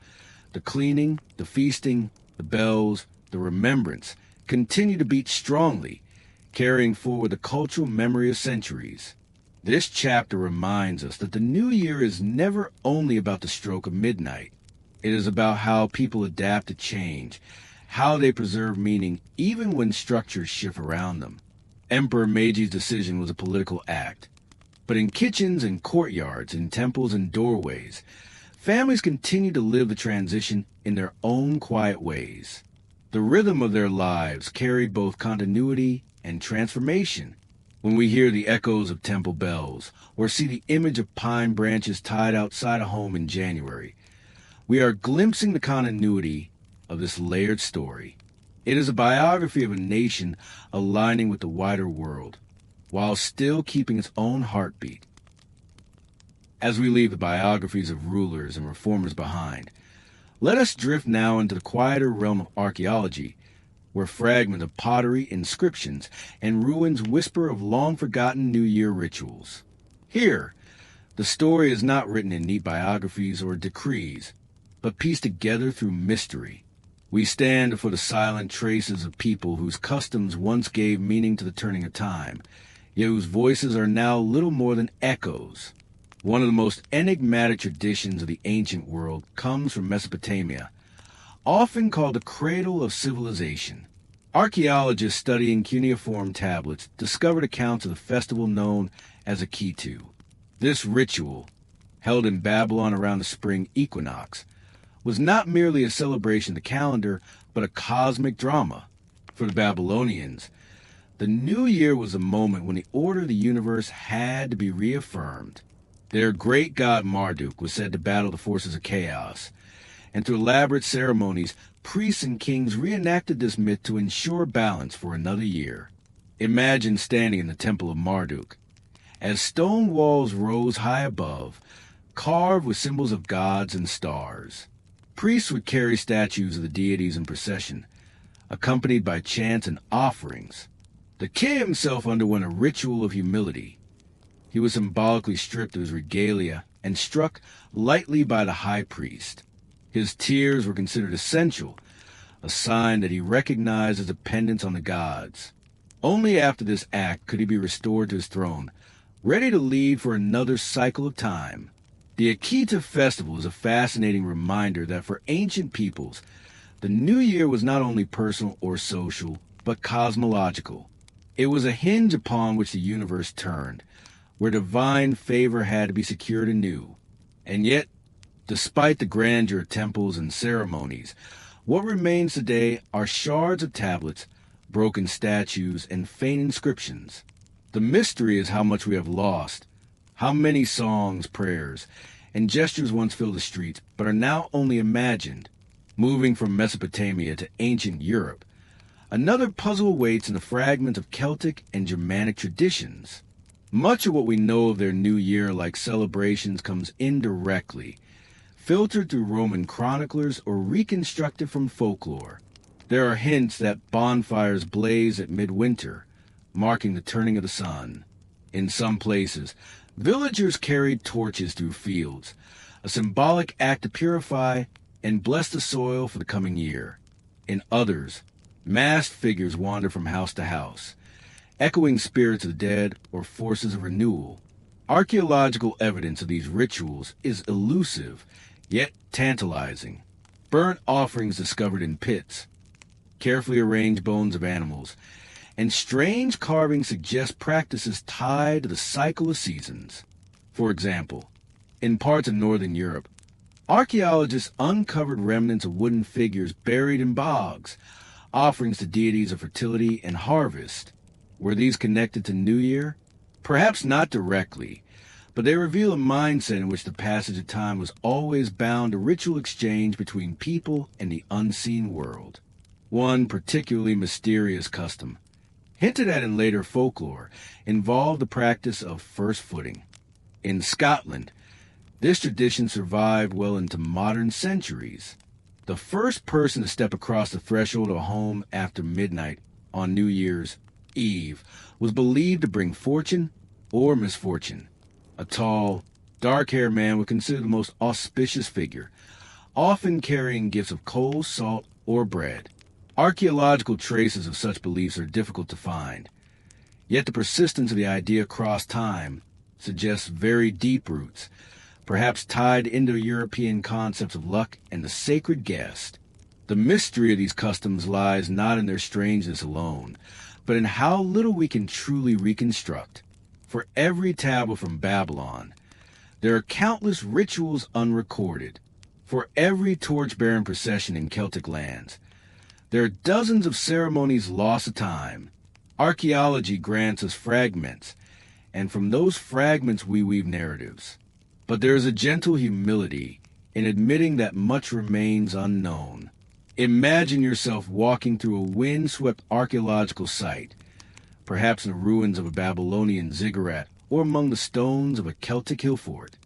the cleaning, the feasting, the bells, the remembrance, continue to beat strongly, carrying forward the cultural memory of centuries. This chapter reminds us that the new year is never only about the stroke of midnight. It is about how people adapt to change, how they preserve meaning even when structures shift around them. Emperor Meiji's decision was a political act. But in kitchens and courtyards, in temples and doorways, families continue to live the transition in their own quiet ways. The rhythm of their lives carried both continuity and transformation. When we hear the echoes of temple bells, or see the image of pine branches tied outside a home in January, we are glimpsing the continuity of this layered story. It is a biography of a nation aligning with the wider world, while still keeping its own heartbeat. As we leave the biographies of rulers and reformers behind, let us drift now into the quieter realm of archaeology, where fragments of pottery, inscriptions, and ruins whisper of long-forgotten New Year rituals. Here, the story is not written in neat biographies or decrees, but pieced together through mystery. We stand before the silent traces of people whose customs once gave meaning to the turning of time, yet whose voices are now little more than echoes. One of the most enigmatic traditions of the ancient world comes from Mesopotamia, often called the cradle of civilization. Archaeologists studying cuneiform tablets discovered accounts of the festival known as a Akitu. This ritual, held in Babylon around the spring equinox, was not merely a celebration of the calendar, but a cosmic drama. For the Babylonians, the new year was a moment when the order of the universe had to be reaffirmed. Their great god Marduk was said to battle the forces of chaos, and through elaborate ceremonies, priests and kings reenacted this myth to ensure balance for another year. Imagine standing in the temple of Marduk. As stone walls rose high above, carved with symbols of gods and stars, priests would carry statues of the deities in procession, accompanied by chants and offerings. The king himself underwent a ritual of humility. He was symbolically stripped of his regalia and struck lightly by the high priest. His tears were considered essential, a sign that he recognized his dependence on the gods. Only after this act could he be restored to his throne, ready to lead for another cycle of time. The Akita festival is a fascinating reminder that for ancient peoples, the new year was not only personal or social, but cosmological. It was a hinge upon which the universe turned, where divine favor had to be secured anew. And yet, despite the grandeur of temples and ceremonies, what remains today are shards of tablets, broken statues, and faint inscriptions. The mystery is how much we have lost, how many songs, prayers, and gestures once filled the streets, but are now only imagined. Moving from Mesopotamia to ancient Europe, another puzzle awaits in the fragments of Celtic and Germanic traditions. Much of what we know of their New Year-like celebrations comes indirectly, filtered through Roman chroniclers or reconstructed from folklore. There are hints that bonfires blaze at midwinter, marking the turning of the sun. In some places, villagers carried torches through fields, a symbolic act to purify and bless the soil for the coming year. In others, masked figures wander from house to house, echoing spirits of the dead or forces of renewal. Archaeological evidence of these rituals is elusive, yet tantalizing. Burnt offerings discovered in pits, carefully arranged bones of animals, and strange carvings suggest practices tied to the cycle of seasons. For example, in parts of northern Europe, archaeologists uncovered remnants of wooden figures buried in bogs, offerings to deities of fertility and harvest. Were these connected to New Year? Perhaps not directly, but they reveal a mindset in which the passage of time was always bound to ritual exchange between people and the unseen world. One particularly mysterious custom, hinted at in later folklore, involved the practice of first footing. In Scotland, this tradition survived well into modern centuries. The first person to step across the threshold of a home after midnight on New Year's Eve was believed to bring fortune or misfortune. A tall, dark-haired man was considered the most auspicious figure, often carrying gifts of coal, salt, or bread. Archaeological traces of such beliefs are difficult to find, yet the persistence of the idea across time suggests very deep roots, perhaps tied into European concepts of luck and the sacred guest. The mystery of these customs lies not in their strangeness alone, but in how little we can truly reconstruct. For every tablet from Babylon, there are countless rituals unrecorded. For every torch-bearing procession in Celtic lands, there are dozens of ceremonies lost to time. Archaeology grants us fragments, and from those fragments we weave narratives. But there is a gentle humility in admitting that much remains unknown. Imagine yourself walking through a wind-swept archaeological site, perhaps in the ruins of a Babylonian ziggurat or among the stones of a Celtic hill fort.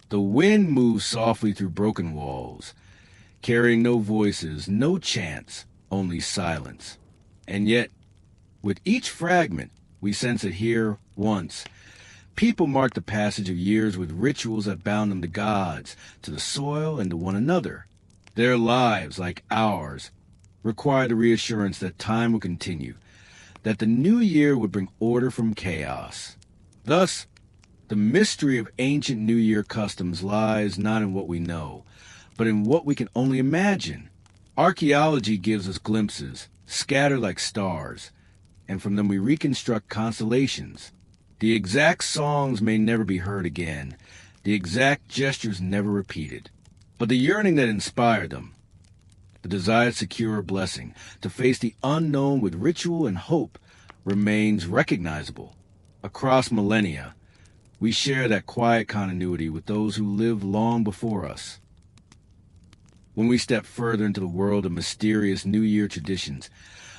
The wind moves softly through broken walls, carrying no voices, no chants, only silence. And yet, with each fragment, we sense that here, once, people marked the passage of years with rituals that bound them to gods, to the soil, and to one another. Their lives, like ours, required the reassurance that time would continue, that the new year would bring order from chaos. Thus, the mystery of ancient New Year customs lies not in what we know, but in what we can only imagine. Archaeology gives us glimpses, scattered like stars, and from them we reconstruct constellations. The exact songs may never be heard again, the exact gestures never repeated, but the yearning that inspired them, the desire to secure a blessing, to face the unknown with ritual and hope, remains recognizable. Across millennia, we share that quiet continuity with those who lived long before us. When we step further into the world of mysterious New Year traditions,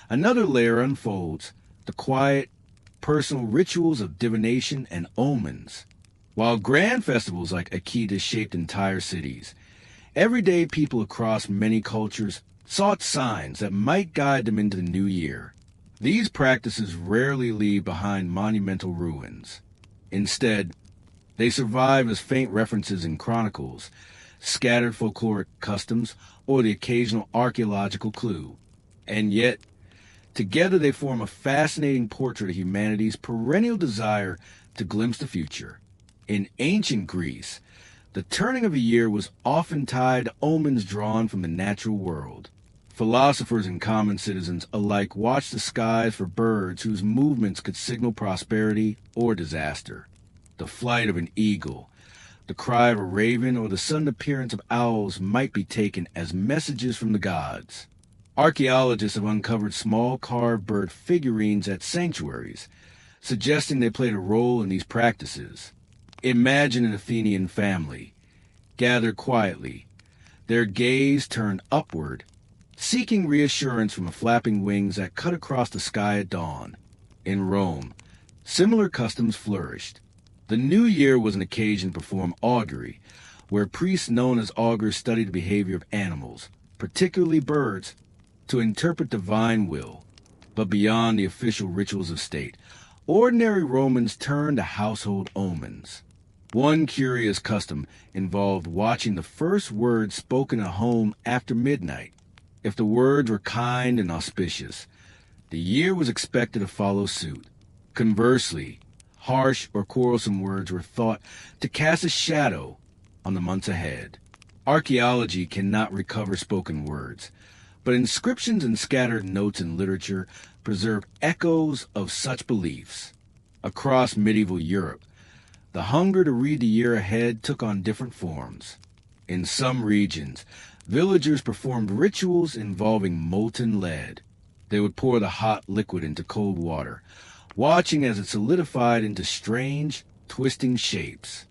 another layer unfolds, the quiet, personal rituals of divination and omens. While grand festivals like Akita shaped entire cities, everyday people across many cultures sought signs that might guide them into the new year. These practices rarely leave behind monumental ruins. Instead, they survive as faint references in chronicles, scattered folkloric customs, or the occasional archaeological clue. And yet, together they form a fascinating portrait of humanity's perennial desire to glimpse the future. In ancient Greece, the turning of a year was often tied to omens drawn from the natural world. Philosophers and common citizens alike watched the skies for birds whose movements could signal prosperity or disaster. The flight of an eagle, the cry of a raven, or the sudden appearance of owls might be taken as messages from the gods. Archaeologists have uncovered small carved bird figurines at sanctuaries, suggesting they played a role in these practices. Imagine an Athenian family, gathered quietly, their gaze turned upward, seeking reassurance from the flapping wings that cut across the sky at dawn. In Rome, similar customs flourished. The new year was an occasion to perform augury, where priests known as augurs studied the behavior of animals, particularly birds, to interpret divine will. But beyond the official rituals of state, ordinary Romans turned to household omens. One curious custom involved watching the first words spoken at home after midnight. If the words were kind and auspicious, the year was expected to follow suit. Conversely, harsh or quarrelsome words were thought to cast a shadow on the months ahead. Archaeology cannot recover spoken words, but inscriptions and scattered notes in literature preserve echoes of such beliefs. Across medieval Europe, the hunger to read the year ahead took on different forms. In some regions, villagers performed rituals involving molten lead. They would pour the hot liquid into cold water, watching as it solidified into strange, twisting shapes.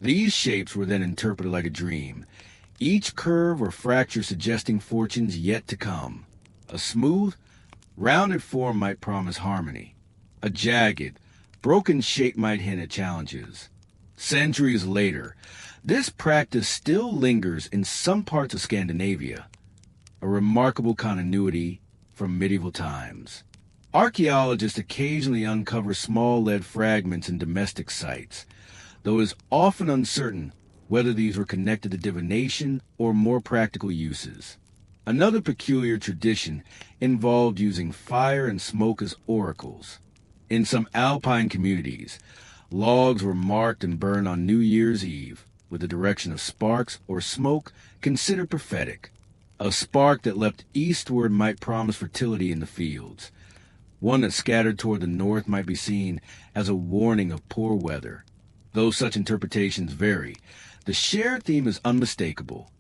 These shapes were then interpreted like a dream, each curve or fracture suggesting fortunes yet to come. A smooth, rounded form might promise harmony. A jagged, broken shape might hint at challenges. Centuries later, this practice still lingers in some parts of Scandinavia, a remarkable continuity from medieval times. Archaeologists occasionally uncover small lead fragments in domestic sites, though it is often uncertain whether these were connected to divination or more practical uses. Another peculiar tradition involved using fire and smoke as oracles. In some alpine communities, logs were marked and burned on New Year's Eve, with the direction of sparks or smoke considered prophetic. A spark that leapt eastward might promise fertility in the fields. One that scattered toward the north might be seen as a warning of poor weather. Though such interpretations vary, the shared theme is unmistakable.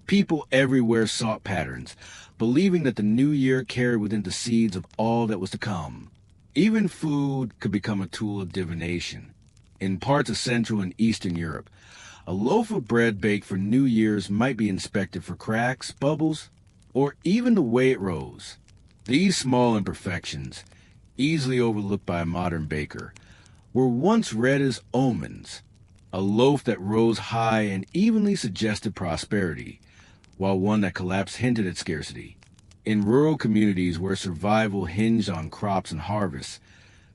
People everywhere sought patterns, believing that the new year carried within it the seeds of all that was to come. Even food could become a tool of divination. In parts of Central and Eastern Europe, a loaf of bread baked for New Year's might be inspected for cracks, bubbles, or even the way it rose. These small imperfections, easily overlooked by a modern baker, were once read as omens. A loaf that rose high and evenly suggested prosperity, while one that collapsed hinted at scarcity. In rural communities where survival hinged on crops and harvests,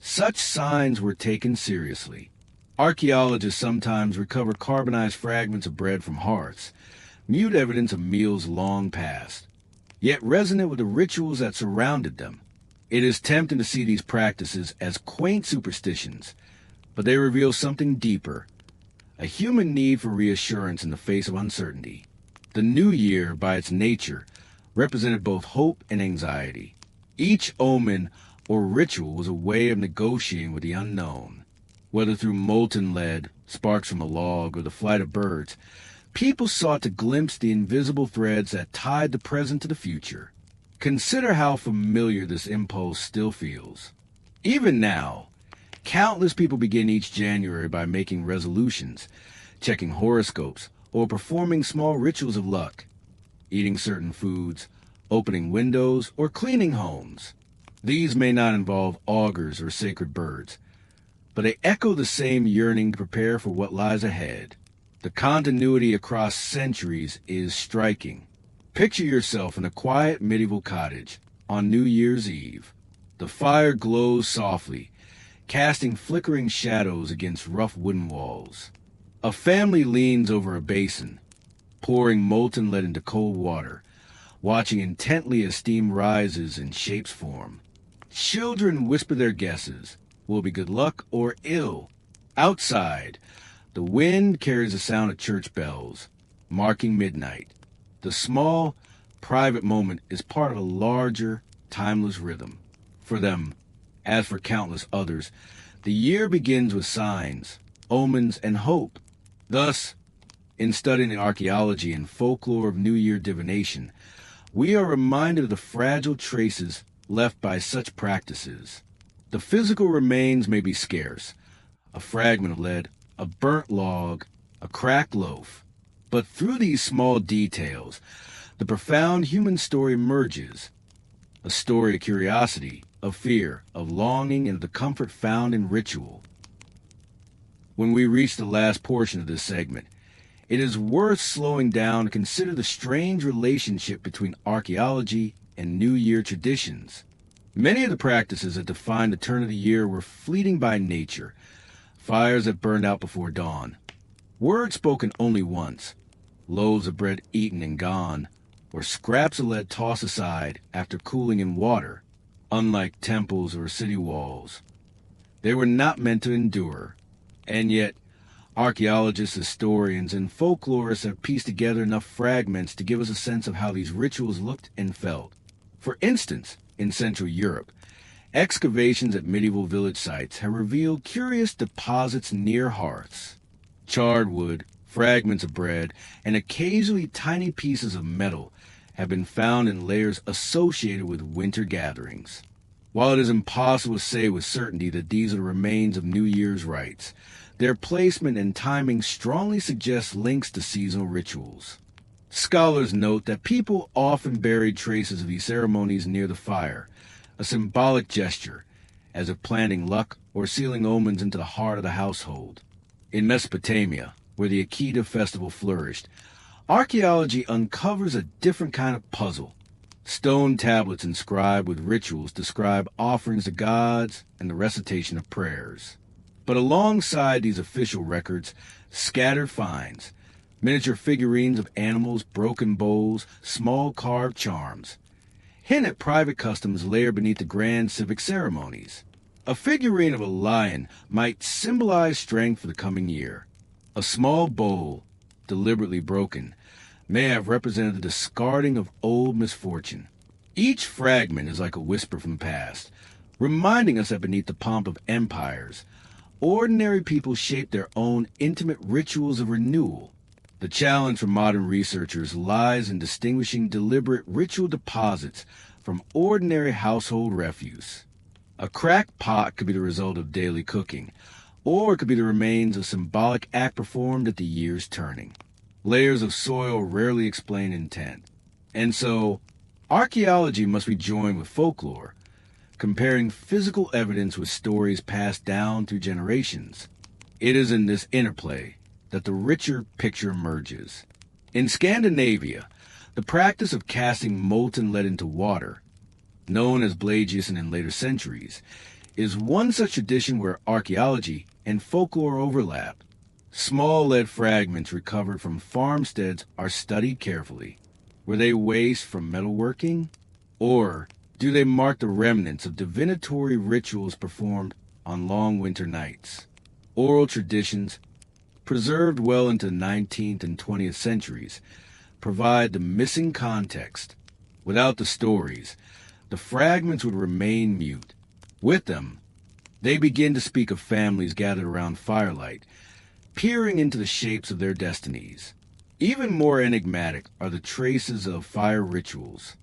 such signs were taken seriously. Archaeologists sometimes recover carbonized fragments of bread from hearths, mute evidence of meals long past, yet resonant with the rituals that surrounded them. It is tempting to see these practices as quaint superstitions, but they reveal something deeper, a human need for reassurance in the face of uncertainty. The new year, by its nature, represented both hope and anxiety. Each omen or ritual was a way of negotiating with the unknown. Whether through molten lead, sparks from a log, or the flight of birds, people sought to glimpse the invisible threads that tied the present to the future. Consider how familiar this impulse still feels. Even now, countless people begin each January by making resolutions, checking horoscopes, or performing small rituals of luck, eating certain foods, opening windows, or cleaning homes. These may not involve augurs or sacred birds, but they echo the same yearning to prepare for what lies ahead. The continuity across centuries is striking. Picture yourself in a quiet medieval cottage on New Year's Eve. The fire glows softly, casting flickering shadows against rough wooden walls. A family leans over a basin, pouring molten lead into cold water, watching intently as steam rises and shapes form. Children whisper their guesses. Will it be good luck or ill? Outside, the wind carries the sound of church bells, marking midnight. The small, private moment is part of a larger, timeless rhythm. For them, as for countless others, the year begins with signs, omens, and hope. Thus, in studying the archaeology and folklore of New Year divination, we are reminded of the fragile traces left by such practices. The physical remains may be scarce, a fragment of lead, a burnt log, a cracked loaf. But through these small details, the profound human story emerges, a story of curiosity, of fear, of longing, and the comfort found in ritual. When we reach the last portion of this segment, it is worth slowing down to consider the strange relationship between archaeology and New Year traditions. Many of the practices that defined the turn of the year were fleeting by nature, fires that burned out before dawn, words spoken only once, loaves of bread eaten and gone, or scraps of lead tossed aside after cooling in water. Unlike temples or city walls, they were not meant to endure. And yet, archaeologists, historians, and folklorists have pieced together enough fragments to give us a sense of how these rituals looked and felt. For instance, in Central Europe, excavations at medieval village sites have revealed curious deposits near hearths. Charred wood, fragments of bread, and occasionally tiny pieces of metal have been found in layers associated with winter gatherings. While it is impossible to say with certainty that these are the remains of New Year's rites, Their placement and timing strongly suggest links to seasonal rituals. Scholars note that people often buried traces of these ceremonies near the fire, a symbolic gesture, as if planting luck or sealing omens into the heart of the household. In Mesopotamia, where the Akita festival flourished, archaeology uncovers a different kind of puzzle. Stone tablets inscribed with rituals describe offerings to gods and the recitation of prayers. But alongside these official records, scattered finds, miniature figurines of animals, broken bowls, small carved charms, hint at private customs layered beneath the grand civic ceremonies. A figurine of a lion might symbolize strength for the coming year. A small bowl, deliberately broken, may have represented the discarding of old misfortune. Each fragment is like a whisper from the past, reminding us that beneath the pomp of empires, ordinary people shape their own intimate rituals of renewal. The challenge for modern researchers lies in distinguishing deliberate ritual deposits from ordinary household refuse. A cracked pot could be the result of daily cooking, or it could be the remains of a symbolic act performed at the year's turning. Layers of soil rarely explain intent. And so, archaeology must be joined with folklore, comparing physical evidence with stories passed down through generations. It is in this interplay that the richer picture emerges. In Scandinavia, the practice of casting molten lead into water, known as Blasius in later centuries, is one such tradition where archaeology and folklore overlap. Small lead fragments recovered from farmsteads are studied carefully. Were they waste from metalworking? Or do they mark the remnants of divinatory rituals performed on long winter nights? Oral traditions, preserved well into the 19th and 20th centuries, provide the missing context. Without the stories, the fragments would remain mute. With them, they begin to speak of families gathered around firelight, peering into the shapes of their destinies. Even more enigmatic are the traces of fire rituals.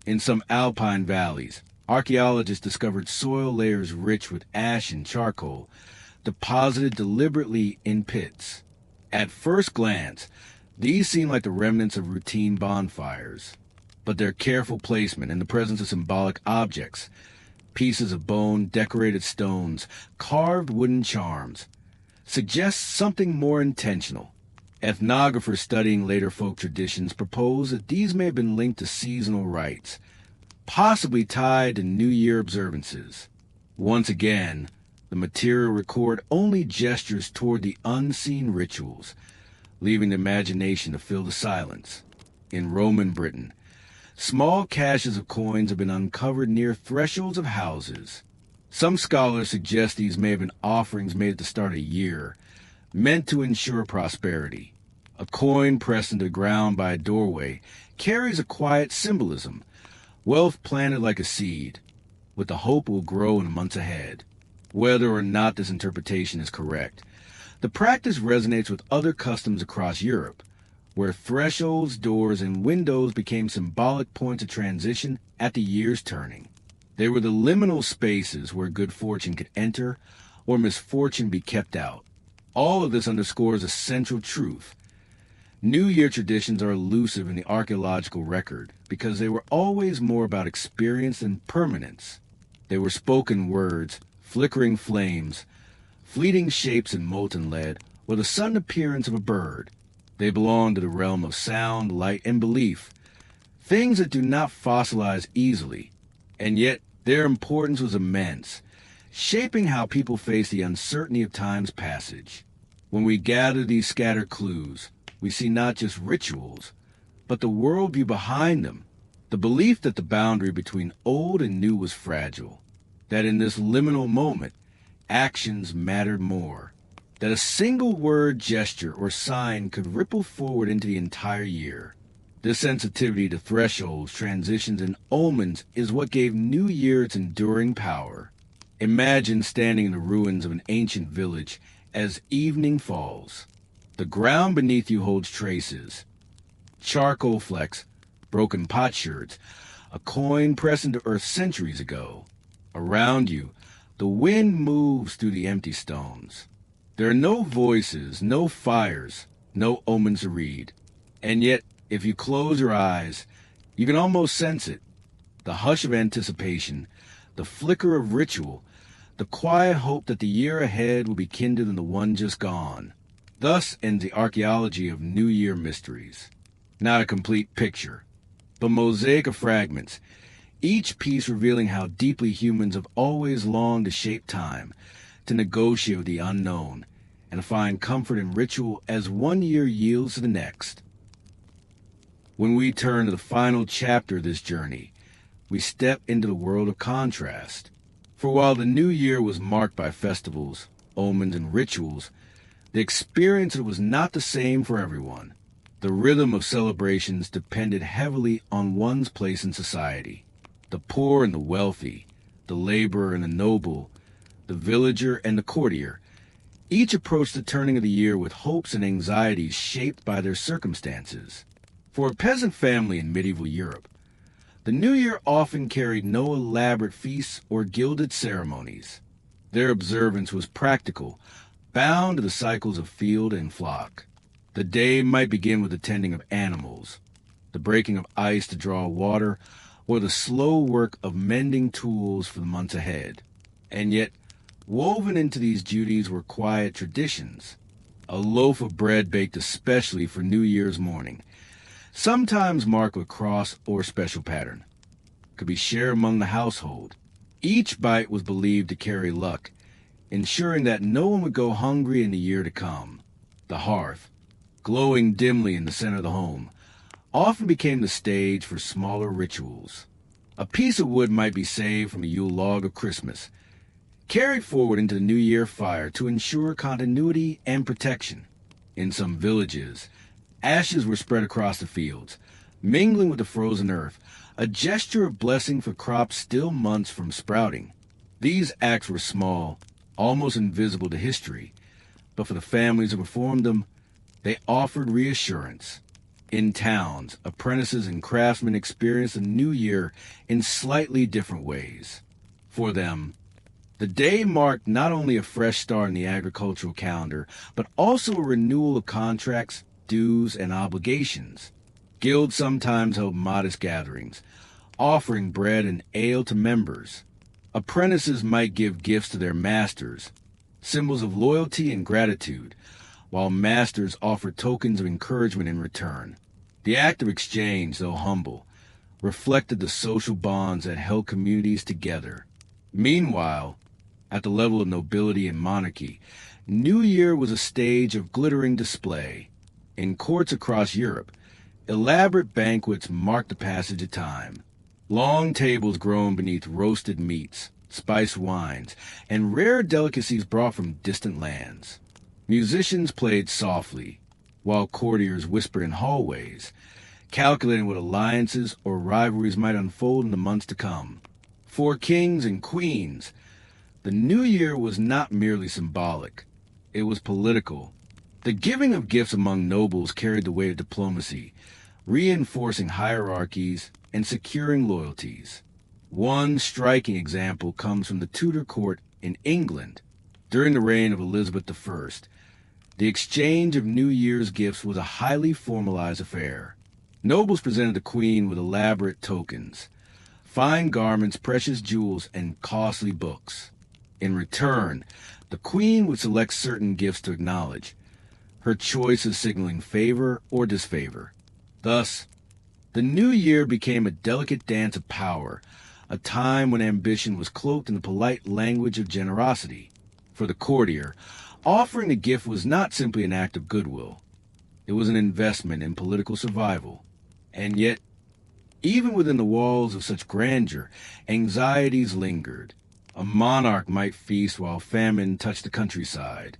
In some alpine valleys, archaeologists discovered soil layers rich with ash and charcoal, deposited deliberately in pits. At first glance, these seem like the remnants of routine bonfires, but their careful placement in the presence of symbolic objects, pieces of bone, decorated stones, carved wooden charms, suggests something more intentional. Ethnographers studying later folk traditions propose that these may have been linked to seasonal rites, possibly tied to New Year observances. Once again, the material record only gestures toward the unseen rituals, leaving the imagination to fill the silence. In Roman Britain, small caches of coins have been uncovered near thresholds of houses. Some scholars suggest these may have been offerings made at the start of a year, meant to ensure prosperity. A coin pressed into the ground by a doorway carries a quiet symbolism, wealth planted like a seed, with the hope it will grow in the months ahead. Whether or not this interpretation is correct, the practice resonates with other customs across Europe, where thresholds, doors, and windows became symbolic points of transition at the year's turning. They were the liminal spaces where good fortune could enter or misfortune be kept out. All of this underscores a central truth. New Year traditions are elusive in the archaeological record because they were always more about experience than permanence. They were spoken words, flickering flames, fleeting shapes in molten lead, or the sudden appearance of a bird. They belong to the realm of sound, light, and belief, things that do not fossilize easily, and yet their importance was immense, shaping how people face the uncertainty of time's passage. When we gather these scattered clues, we see not just rituals, but the worldview behind them, the belief that the boundary between old and new was fragile, that in this liminal moment, actions mattered more, that a single word, gesture, or sign could ripple forward into the entire year. This sensitivity to thresholds, transitions, and omens is what gave New Year its enduring power. Imagine standing in the ruins of an ancient village as evening falls. The ground beneath you holds traces, charcoal flecks, broken potsherds, a coin pressed into earth centuries ago. Around you, the wind moves through the empty stones. There are no voices, no fires, no omens to read. And yet, if you close your eyes, you can almost sense it. The hush of anticipation, the flicker of ritual, the quiet hope that the year ahead will be kinder than the one just gone. Thus ends the archaeology of New Year mysteries. Not a complete picture, but mosaic of fragments, each piece revealing how deeply humans have always longed to shape time, to negotiate with the unknown, and to find comfort in ritual as one year yields to the next. When we turn to the final chapter of this journey, we step into the world of contrast. For while the new year was marked by festivals, omens, and rituals, the experience was not the same for everyone. The rhythm of celebrations depended heavily on one's place in society. The poor and the wealthy, the laborer and the noble, the villager and the courtier, each approached the turning of the year with hopes and anxieties shaped by their circumstances. For a peasant family in medieval Europe, the New Year often carried no elaborate feasts or gilded ceremonies. Their observance was practical, bound to the cycles of field and flock. The day might begin with the tending of animals, the breaking of ice to draw water, or the slow work of mending tools for the months ahead. And yet, woven into these duties were quiet traditions. A loaf of bread baked especially for New Year's morning, sometimes marked with cross or special pattern, could be shared among the household. Each bite was believed to carry luck, ensuring that no one would go hungry in the year to come. The hearth, glowing dimly in the center of the home, often became the stage for smaller rituals. A piece of wood might be saved from a Yule log of Christmas, carried forward into the New Year fire to ensure continuity and protection. In some villages, ashes were spread across the fields, mingling with the frozen earth, a gesture of blessing for crops still months from sprouting. These acts were small, almost invisible to history, but for the families who performed them, they offered reassurance. In towns, apprentices and craftsmen experienced the new year in slightly different ways. For them, the day marked not only a fresh start in the agricultural calendar, but also a renewal of contracts, dues, and obligations. Guilds sometimes held modest gatherings, offering bread and ale to members. Apprentices might give gifts to their masters, symbols of loyalty and gratitude, while masters offered tokens of encouragement in return. The act of exchange, though humble, reflected the social bonds that held communities together. Meanwhile, at the level of nobility and monarchy, New Year was a stage of glittering display. In courts across Europe, elaborate banquets marked the passage of time. Long tables groaned beneath roasted meats, spiced wines, and rare delicacies brought from distant lands. Musicians played softly, while courtiers whispered in hallways, calculating what alliances or rivalries might unfold in the months to come. For kings and queens, the New Year was not merely symbolic. It was political. The giving of gifts among nobles carried the weight of diplomacy, reinforcing hierarchies and securing loyalties. One striking example comes from the Tudor court in England. During the reign of Elizabeth I, the exchange of New Year's gifts was a highly formalized affair. Nobles presented the queen with elaborate tokens, fine garments, precious jewels, and costly books. In return, the queen would select certain gifts to acknowledge, her choices signaling favor or disfavor. Thus, the New Year became a delicate dance of power, a time when ambition was cloaked in the polite language of generosity. For the courtier, offering a gift was not simply an act of goodwill. It was an investment in political survival. And yet, even within the walls of such grandeur, anxieties lingered. A monarch might feast while famine touched the countryside.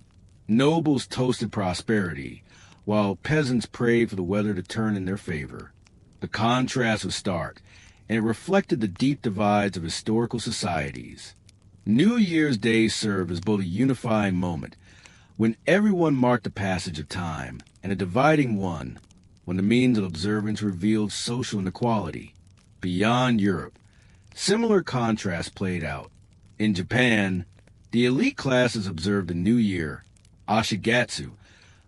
Nobles toasted prosperity, while peasants prayed for the weather to turn in their favor. The contrast was stark, and it reflected the deep divides of historical societies. New Year's Day served as both a unifying moment, when everyone marked the passage of time, and a dividing one, when the means of observance revealed social inequality. Beyond Europe, similar contrasts played out. In Japan, the elite classes observed the New Year, Ashigatsu,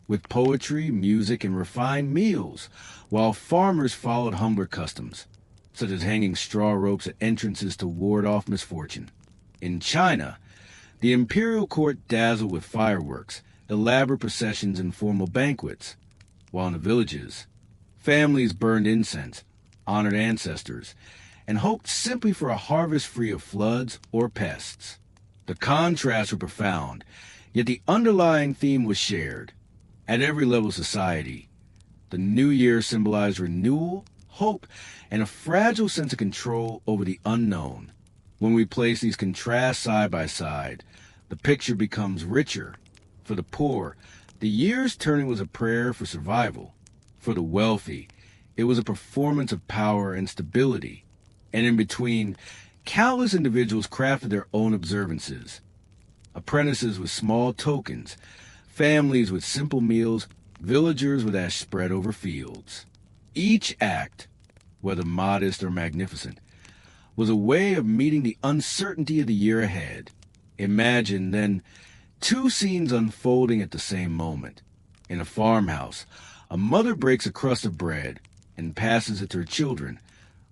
with poetry, music, and refined meals, while farmers followed humbler customs, such as hanging straw ropes at entrances to ward off misfortune. In China, the imperial court dazzled with fireworks, elaborate processions, and formal banquets, while in the villages, families burned incense, honored ancestors, and hoped simply for a harvest free of floods or pests. The contrasts were profound, yet the underlying theme was shared. At every level of society, the new year symbolized renewal, hope, and a fragile sense of control over the unknown. When we place these contrasts side by side, the picture becomes richer. For the poor, the year's turning was a prayer for survival. For the wealthy, it was a performance of power and stability. And in between, countless individuals crafted their own observances. Apprentices with small tokens, families with simple meals, villagers with ash spread over fields. Each act, whether modest or magnificent, was a way of meeting the uncertainty of the year ahead. Imagine, then, two scenes unfolding at the same moment. In a farmhouse, a mother breaks a crust of bread and passes it to her children,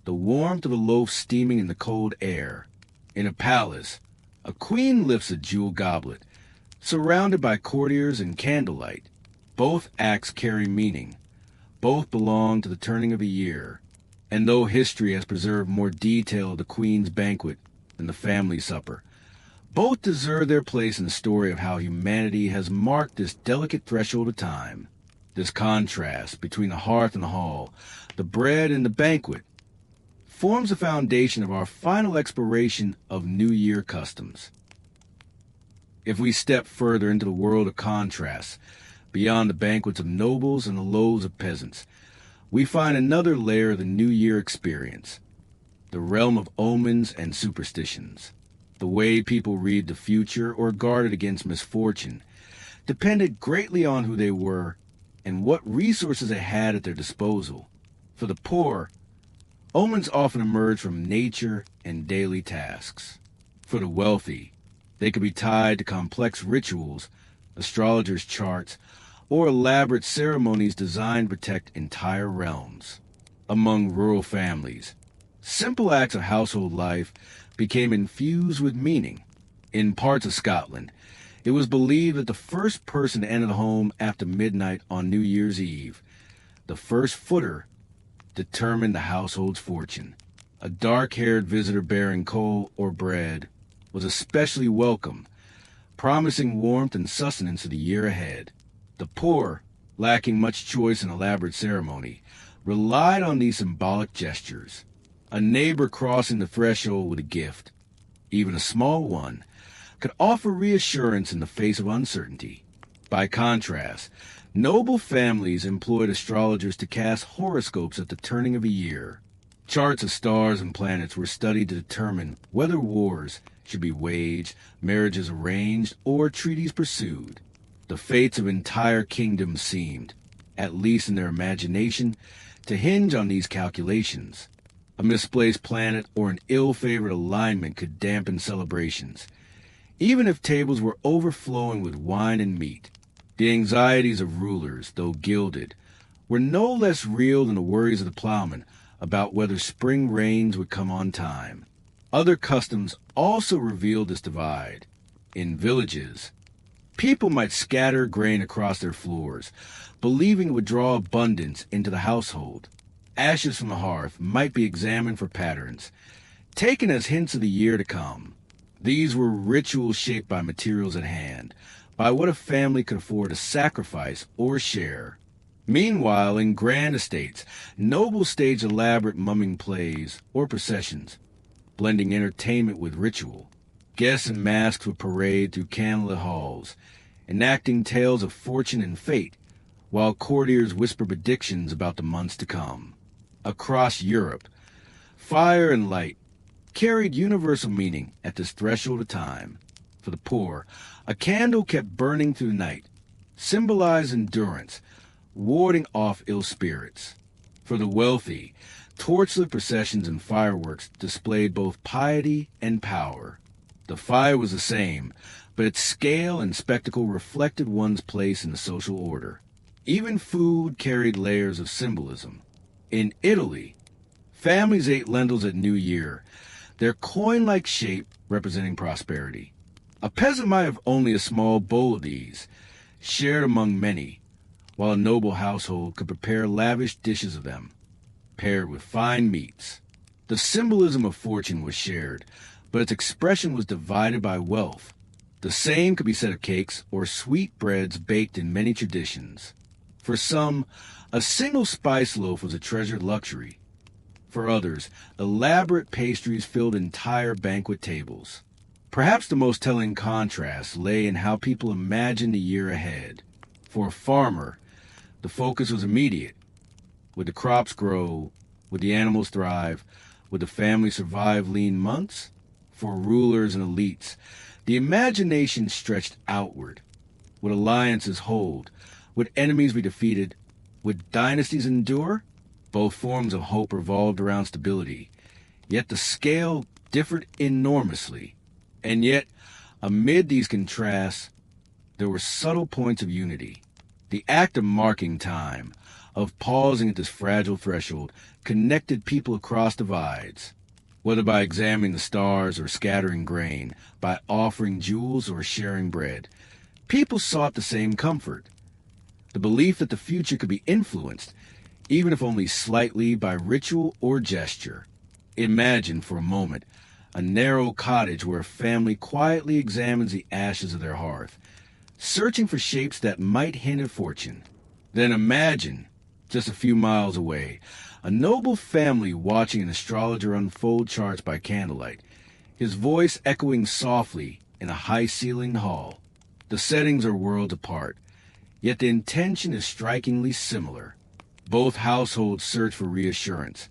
the warmth of a loaf steaming in the cold air. In a palace, a queen lifts a jeweled goblet, surrounded by courtiers and candlelight. Both acts carry meaning. Both belong to the turning of a year. And though history has preserved more detail of the queen's banquet than the family supper, both deserve their place in the story of how humanity has marked this delicate threshold of time. This contrast between the hearth and the hall, the bread and the banquet, forms the foundation of our final exploration of New Year customs. If we step further into the world of contrasts, beyond the banquets of nobles and the loaves of peasants, we find another layer of the New Year experience, the realm of omens and superstitions. The way people read the future or guarded against misfortune depended greatly on who they were and what resources they had at their disposal. For the poor, omens often emerge from nature and daily tasks. For the wealthy, they could be tied to complex rituals, astrologers' charts, or elaborate ceremonies designed to protect entire realms. Among rural families, simple acts of household life became infused with meaning. In parts of Scotland, it was believed that the first person to enter the home after midnight on New Year's Eve, the first footer, determined the household's fortune. A dark-haired visitor bearing coal or bread was especially welcome, promising warmth and sustenance for the year ahead. The poor, lacking much choice in elaborate ceremony, relied on these symbolic gestures. A neighbor crossing the threshold with a gift, even a small one, could offer reassurance in the face of uncertainty. By contrast, noble families employed astrologers to cast horoscopes at the turning of a year. Charts of stars and planets were studied to determine whether wars should be waged, marriages arranged, or treaties pursued. The fates of entire kingdoms seemed, at least in their imagination, to hinge on these calculations. A misplaced planet or an ill-favored alignment could dampen celebrations, even if tables were overflowing with wine and meat. The anxieties of rulers, though gilded, were no less real than the worries of the plowman about whether spring rains would come on time. Other customs also revealed this divide. In villages, people might scatter grain across their floors, believing it would draw abundance into the household. Ashes from the hearth might be examined for patterns, taken as hints of the year to come. These were rituals shaped by materials at hand, by what a family could afford to sacrifice or share. Meanwhile, in grand estates, nobles staged elaborate mumming plays or processions, blending entertainment with ritual. Guests in masks would parade through candlelit halls, enacting tales of fortune and fate, while courtiers whispered predictions about the months to come. Across Europe, fire and light carried universal meaning at this threshold of time. For the poor, a candle kept burning through the night, symbolized endurance, warding off ill spirits. For the wealthy, torchlit processions and fireworks displayed both piety and power. The fire was the same, but its scale and spectacle reflected one's place in the social order. Even food carried layers of symbolism. In Italy, families ate lentils at New Year, their coin-like shape representing prosperity. A peasant might have only a small bowl of these, shared among many, while a noble household could prepare lavish dishes of them, paired with fine meats. The symbolism of fortune was shared, but its expression was divided by wealth. The same could be said of cakes or sweetbreads baked in many traditions. For some, a single spice loaf was a treasured luxury. For others, elaborate pastries filled entire banquet tables. Perhaps the most telling contrast lay in how people imagined the year ahead. For a farmer, the focus was immediate. Would the crops grow? Would the animals thrive? Would the family survive lean months? For rulers and elites, the imagination stretched outward. Would alliances hold? Would enemies be defeated? Would dynasties endure? Both forms of hope revolved around stability. Yet the scale differed enormously. And yet, amid these contrasts, there were subtle points of unity. The act of marking time, of pausing at this fragile threshold, connected people across divides. Whether by examining the stars or scattering grain, by offering jewels or sharing bread, people sought the same comfort. The belief that the future could be influenced, even if only slightly, by ritual or gesture. Imagine for a moment a narrow cottage where a family quietly examines the ashes of their hearth, searching for shapes that might hint at fortune. Then imagine, just a few miles away, a noble family watching an astrologer unfold charts by candlelight, his voice echoing softly in a high-ceilinged hall. The settings are worlds apart, yet the intention is strikingly similar. Both households search for reassurance,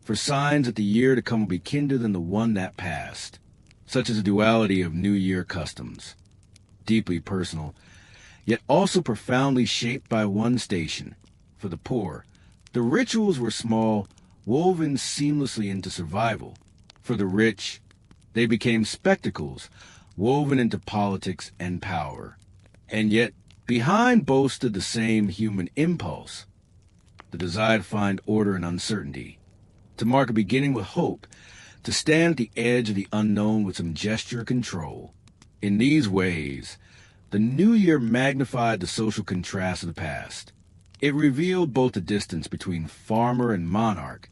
for signs that the year to come will be kinder than the one that passed, such as the duality of New Year customs. Deeply personal, yet also profoundly shaped by one station. For the poor, the rituals were small, woven seamlessly into survival. For the rich, they became spectacles, woven into politics and power. And yet, behind both stood the same human impulse, the desire to find order in uncertainty, to mark a beginning with hope, to stand at the edge of the unknown with some gesture of control. In these ways, the new year magnified the social contrast of the past. It revealed both the distance between farmer and monarch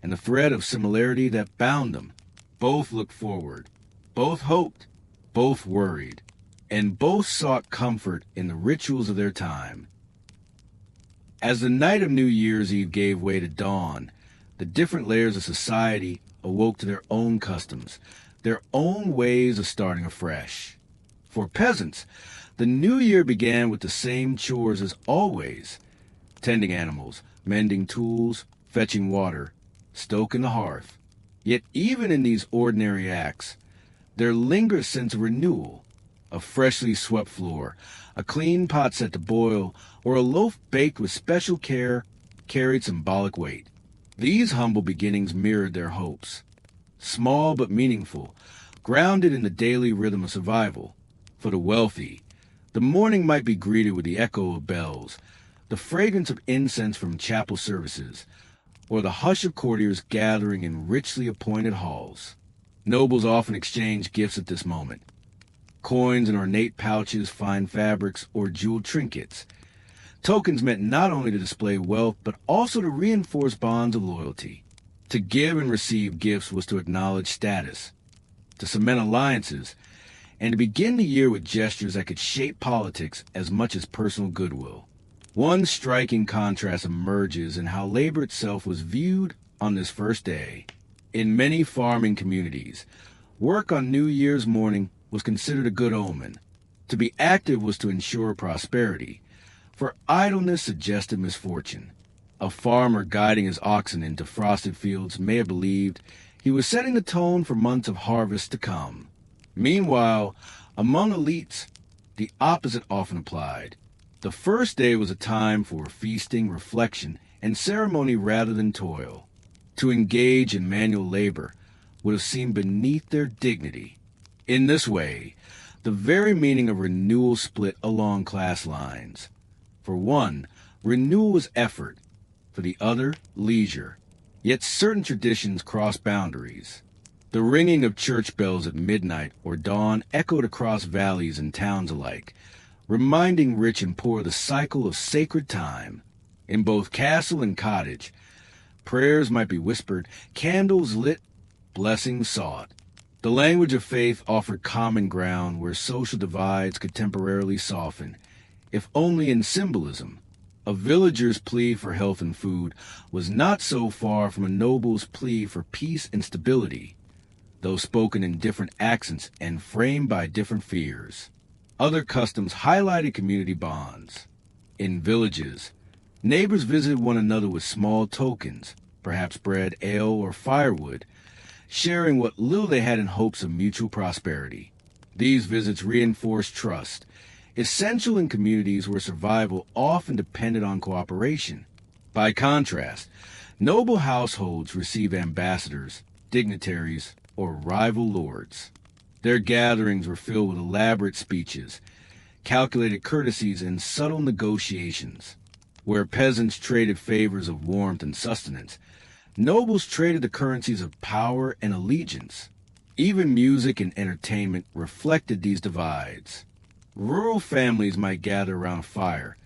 and the thread of similarity that bound them. Both looked forward, both hoped, both worried, and both sought comfort in the rituals of their time. As the night of New Year's Eve gave way to dawn, the different layers of society awoke to their own customs, their own ways of starting afresh. For peasants, the new year began with the same chores as always: tending animals, mending tools, fetching water, stoking the hearth. Yet even in these ordinary acts, there lingered a sense of renewal. A freshly swept floor, a clean pot set to boil, or a loaf baked with special care carried symbolic weight. These humble beginnings mirrored their hopes. Small but meaningful, grounded in the daily rhythm of survival. For the wealthy, the morning might be greeted with the echo of bells, the fragrance of incense from chapel services, or the hush of courtiers gathering in richly appointed halls. Nobles often exchanged gifts at this moment: coins in ornate pouches, fine fabrics, or jeweled trinkets. Tokens meant not only to display wealth, but also to reinforce bonds of loyalty. To give and receive gifts was to acknowledge status, to cement alliances, and to begin the year with gestures that could shape politics as much as personal goodwill. One striking contrast emerges in how labor itself was viewed on this first day. In many farming communities, work on New Year's morning was considered a good omen. To be active was to ensure prosperity, for idleness suggested misfortune. A farmer guiding his oxen into frosted fields may have believed he was setting the tone for months of harvest to come. Meanwhile, among elites, the opposite often applied. The first day was a time for feasting, reflection, and ceremony rather than toil. To engage in manual labor would have seemed beneath their dignity. In this way, The very meaning of renewal split along class lines. For one, renewal was effort. For the other, leisure. Yet certain traditions cross boundaries. The ringing of church bells at midnight or dawn echoed across valleys and towns alike, reminding rich and poor the cycle of sacred time. In both castle and cottage, prayers might be whispered, candles lit, blessings sought. The language of faith offered common ground where social divides could temporarily soften, if only in symbolism. A villager's plea for health and food was not so far from a noble's plea for peace and stability, though spoken in different accents and framed by different fears. Other customs highlighted community bonds. In villages, neighbors visited one another with small tokens, perhaps bread, ale, or firewood, sharing what little they had in hopes of mutual prosperity. These visits reinforced trust, essential in communities where survival often depended on cooperation. By contrast, noble households receive ambassadors, dignitaries, or rival lords. Their gatherings were filled with elaborate speeches, calculated courtesies, and subtle negotiations. Where peasants traded favors of warmth and sustenance, nobles traded the currencies of power and allegiance. Even music and entertainment reflected these divides. Rural families might gather around a fire,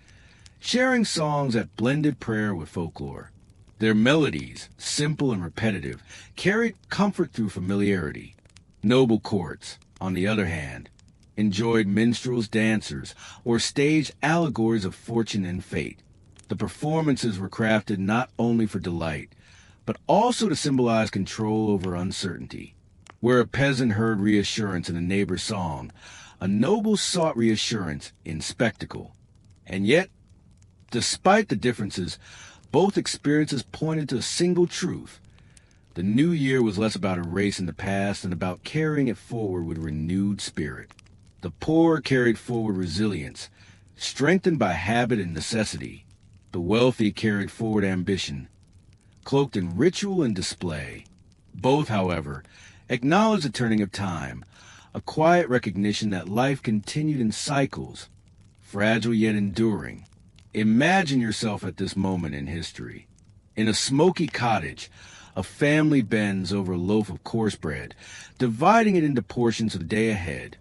sharing songs that blended prayer with folklore. Their melodies, simple and repetitive, carried comfort through familiarity. Noble courts, on the other hand, enjoyed minstrels, dancers, or staged allegories of fortune and fate. The performances were crafted not only for delight, but also to symbolize control over uncertainty. Where a peasant heard reassurance in a neighbor's song, a noble sought reassurance in spectacle. And yet, despite the differences, both experiences pointed to a single truth. The new year was less about erasing the past and about carrying it forward with renewed spirit. The poor carried forward resilience, strengthened by habit and necessity. The wealthy carried forward ambition, cloaked in ritual and display. Both, however, acknowledged the turning of time, a quiet recognition that life continued in cycles, fragile yet enduring. Imagine yourself at this moment in history. In a smoky cottage, a family bends over a loaf of coarse bread, dividing it into portions of the day ahead.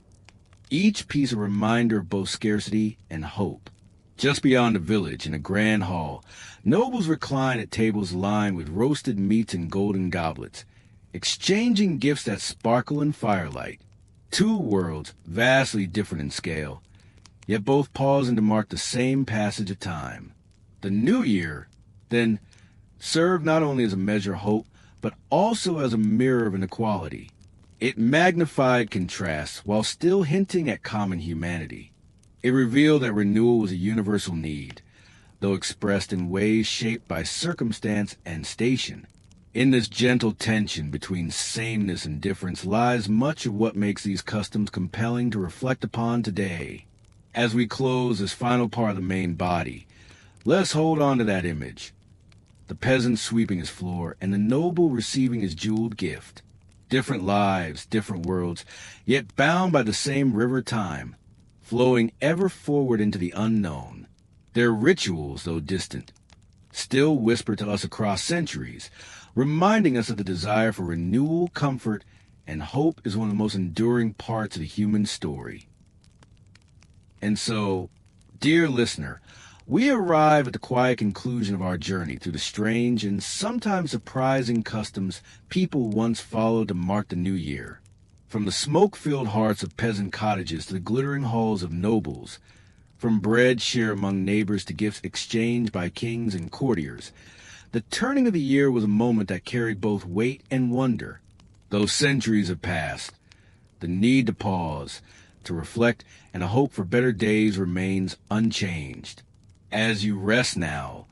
Each piece a reminder of both scarcity and hope. Just beyond the village, in a grand hall, nobles recline at tables lined with roasted meats and golden goblets, exchanging gifts that sparkle in firelight. Two worlds, vastly different in scale, yet both pausing to mark the same passage of time. The new year, then, served not only as a measure of hope, but also as a mirror of inequality. It magnified contrasts while still hinting at common humanity. It revealed that renewal was a universal need, though expressed in ways shaped by circumstance and station. In this gentle tension between sameness and difference lies much of what makes these customs compelling to reflect upon today. As we close this final part of the main body, let's hold on to that image. The peasant sweeping his floor and the noble receiving his jeweled gift. Different lives, different worlds, yet bound by the same river time, flowing ever forward into the unknown. Their rituals, though distant, still whisper to us across centuries, reminding us that the desire for renewal, comfort, and hope is one of the most enduring parts of the human story. And so, dear listener, we arrive at the quiet conclusion of our journey through the strange and sometimes surprising customs people once followed to mark the new year. From the smoke-filled hearts of peasant cottages to the glittering halls of nobles, from bread shared among neighbors to gifts exchanged by kings and courtiers, the turning of the year was a moment that carried both weight and wonder. Though centuries have passed, the need to pause, to reflect, and a hope for better days remains unchanged. As you rest now,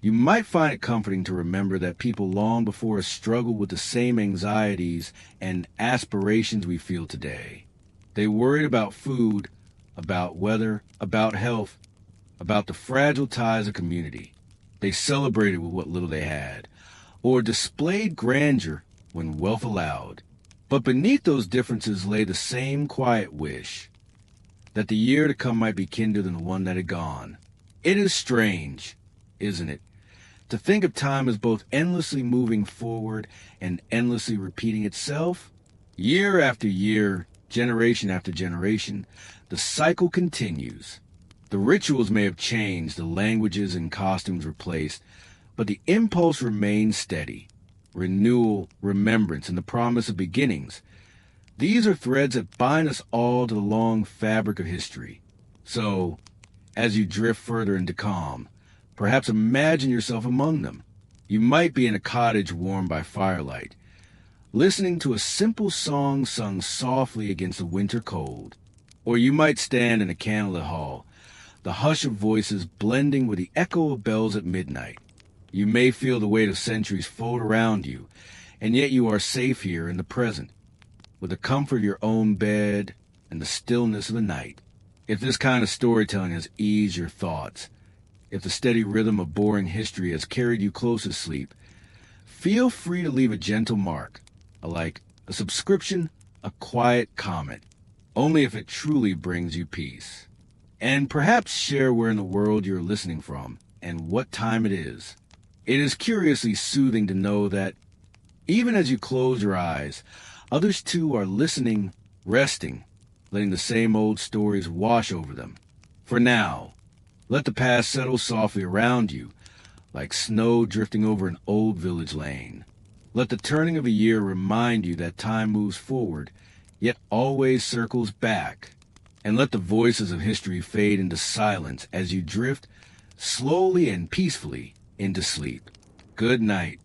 you might find it comforting to remember that people long before us struggled with the same anxieties and aspirations we feel today. They worried about food, about weather, about health, about the fragile ties of community. They celebrated with what little they had, or displayed grandeur when wealth allowed. But beneath those differences lay the same quiet wish. that the year to come might be kinder than the one that had gone. It is strange, isn't it, to think of time as both endlessly moving forward and endlessly repeating itself? Year after year, generation after generation, the cycle continues. The rituals may have changed, the languages and costumes replaced, but the impulse remains steady. Renewal, remembrance, and the promise of beginnings. These are threads that bind us all to the long fabric of history. So, as you drift further into calm, perhaps imagine yourself among them. You might be in a cottage warmed by firelight, listening to a simple song sung softly against the winter cold. Or you might stand in a candlelit hall, the hush of voices blending with the echo of bells at midnight. You may feel the weight of centuries fold around you, and yet you are safe here in the present, with the comfort of your own bed and the stillness of the night. If this kind of storytelling has eased your thoughts, if the steady rhythm of boring history has carried you close to sleep, feel free to leave a gentle mark, a like, a subscription, a quiet comment, only if it truly brings you peace. And perhaps share where in the world you're listening from and what time it is. It is curiously soothing to know that even as you close your eyes, others too are listening, resting, letting the same old stories wash over them. For now, let the past settle softly around you, like snow drifting over an old village lane. Let the turning of a year remind you that time moves forward, yet always circles back. And let the voices of history fade into silence as you drift slowly and peacefully into sleep. Good night.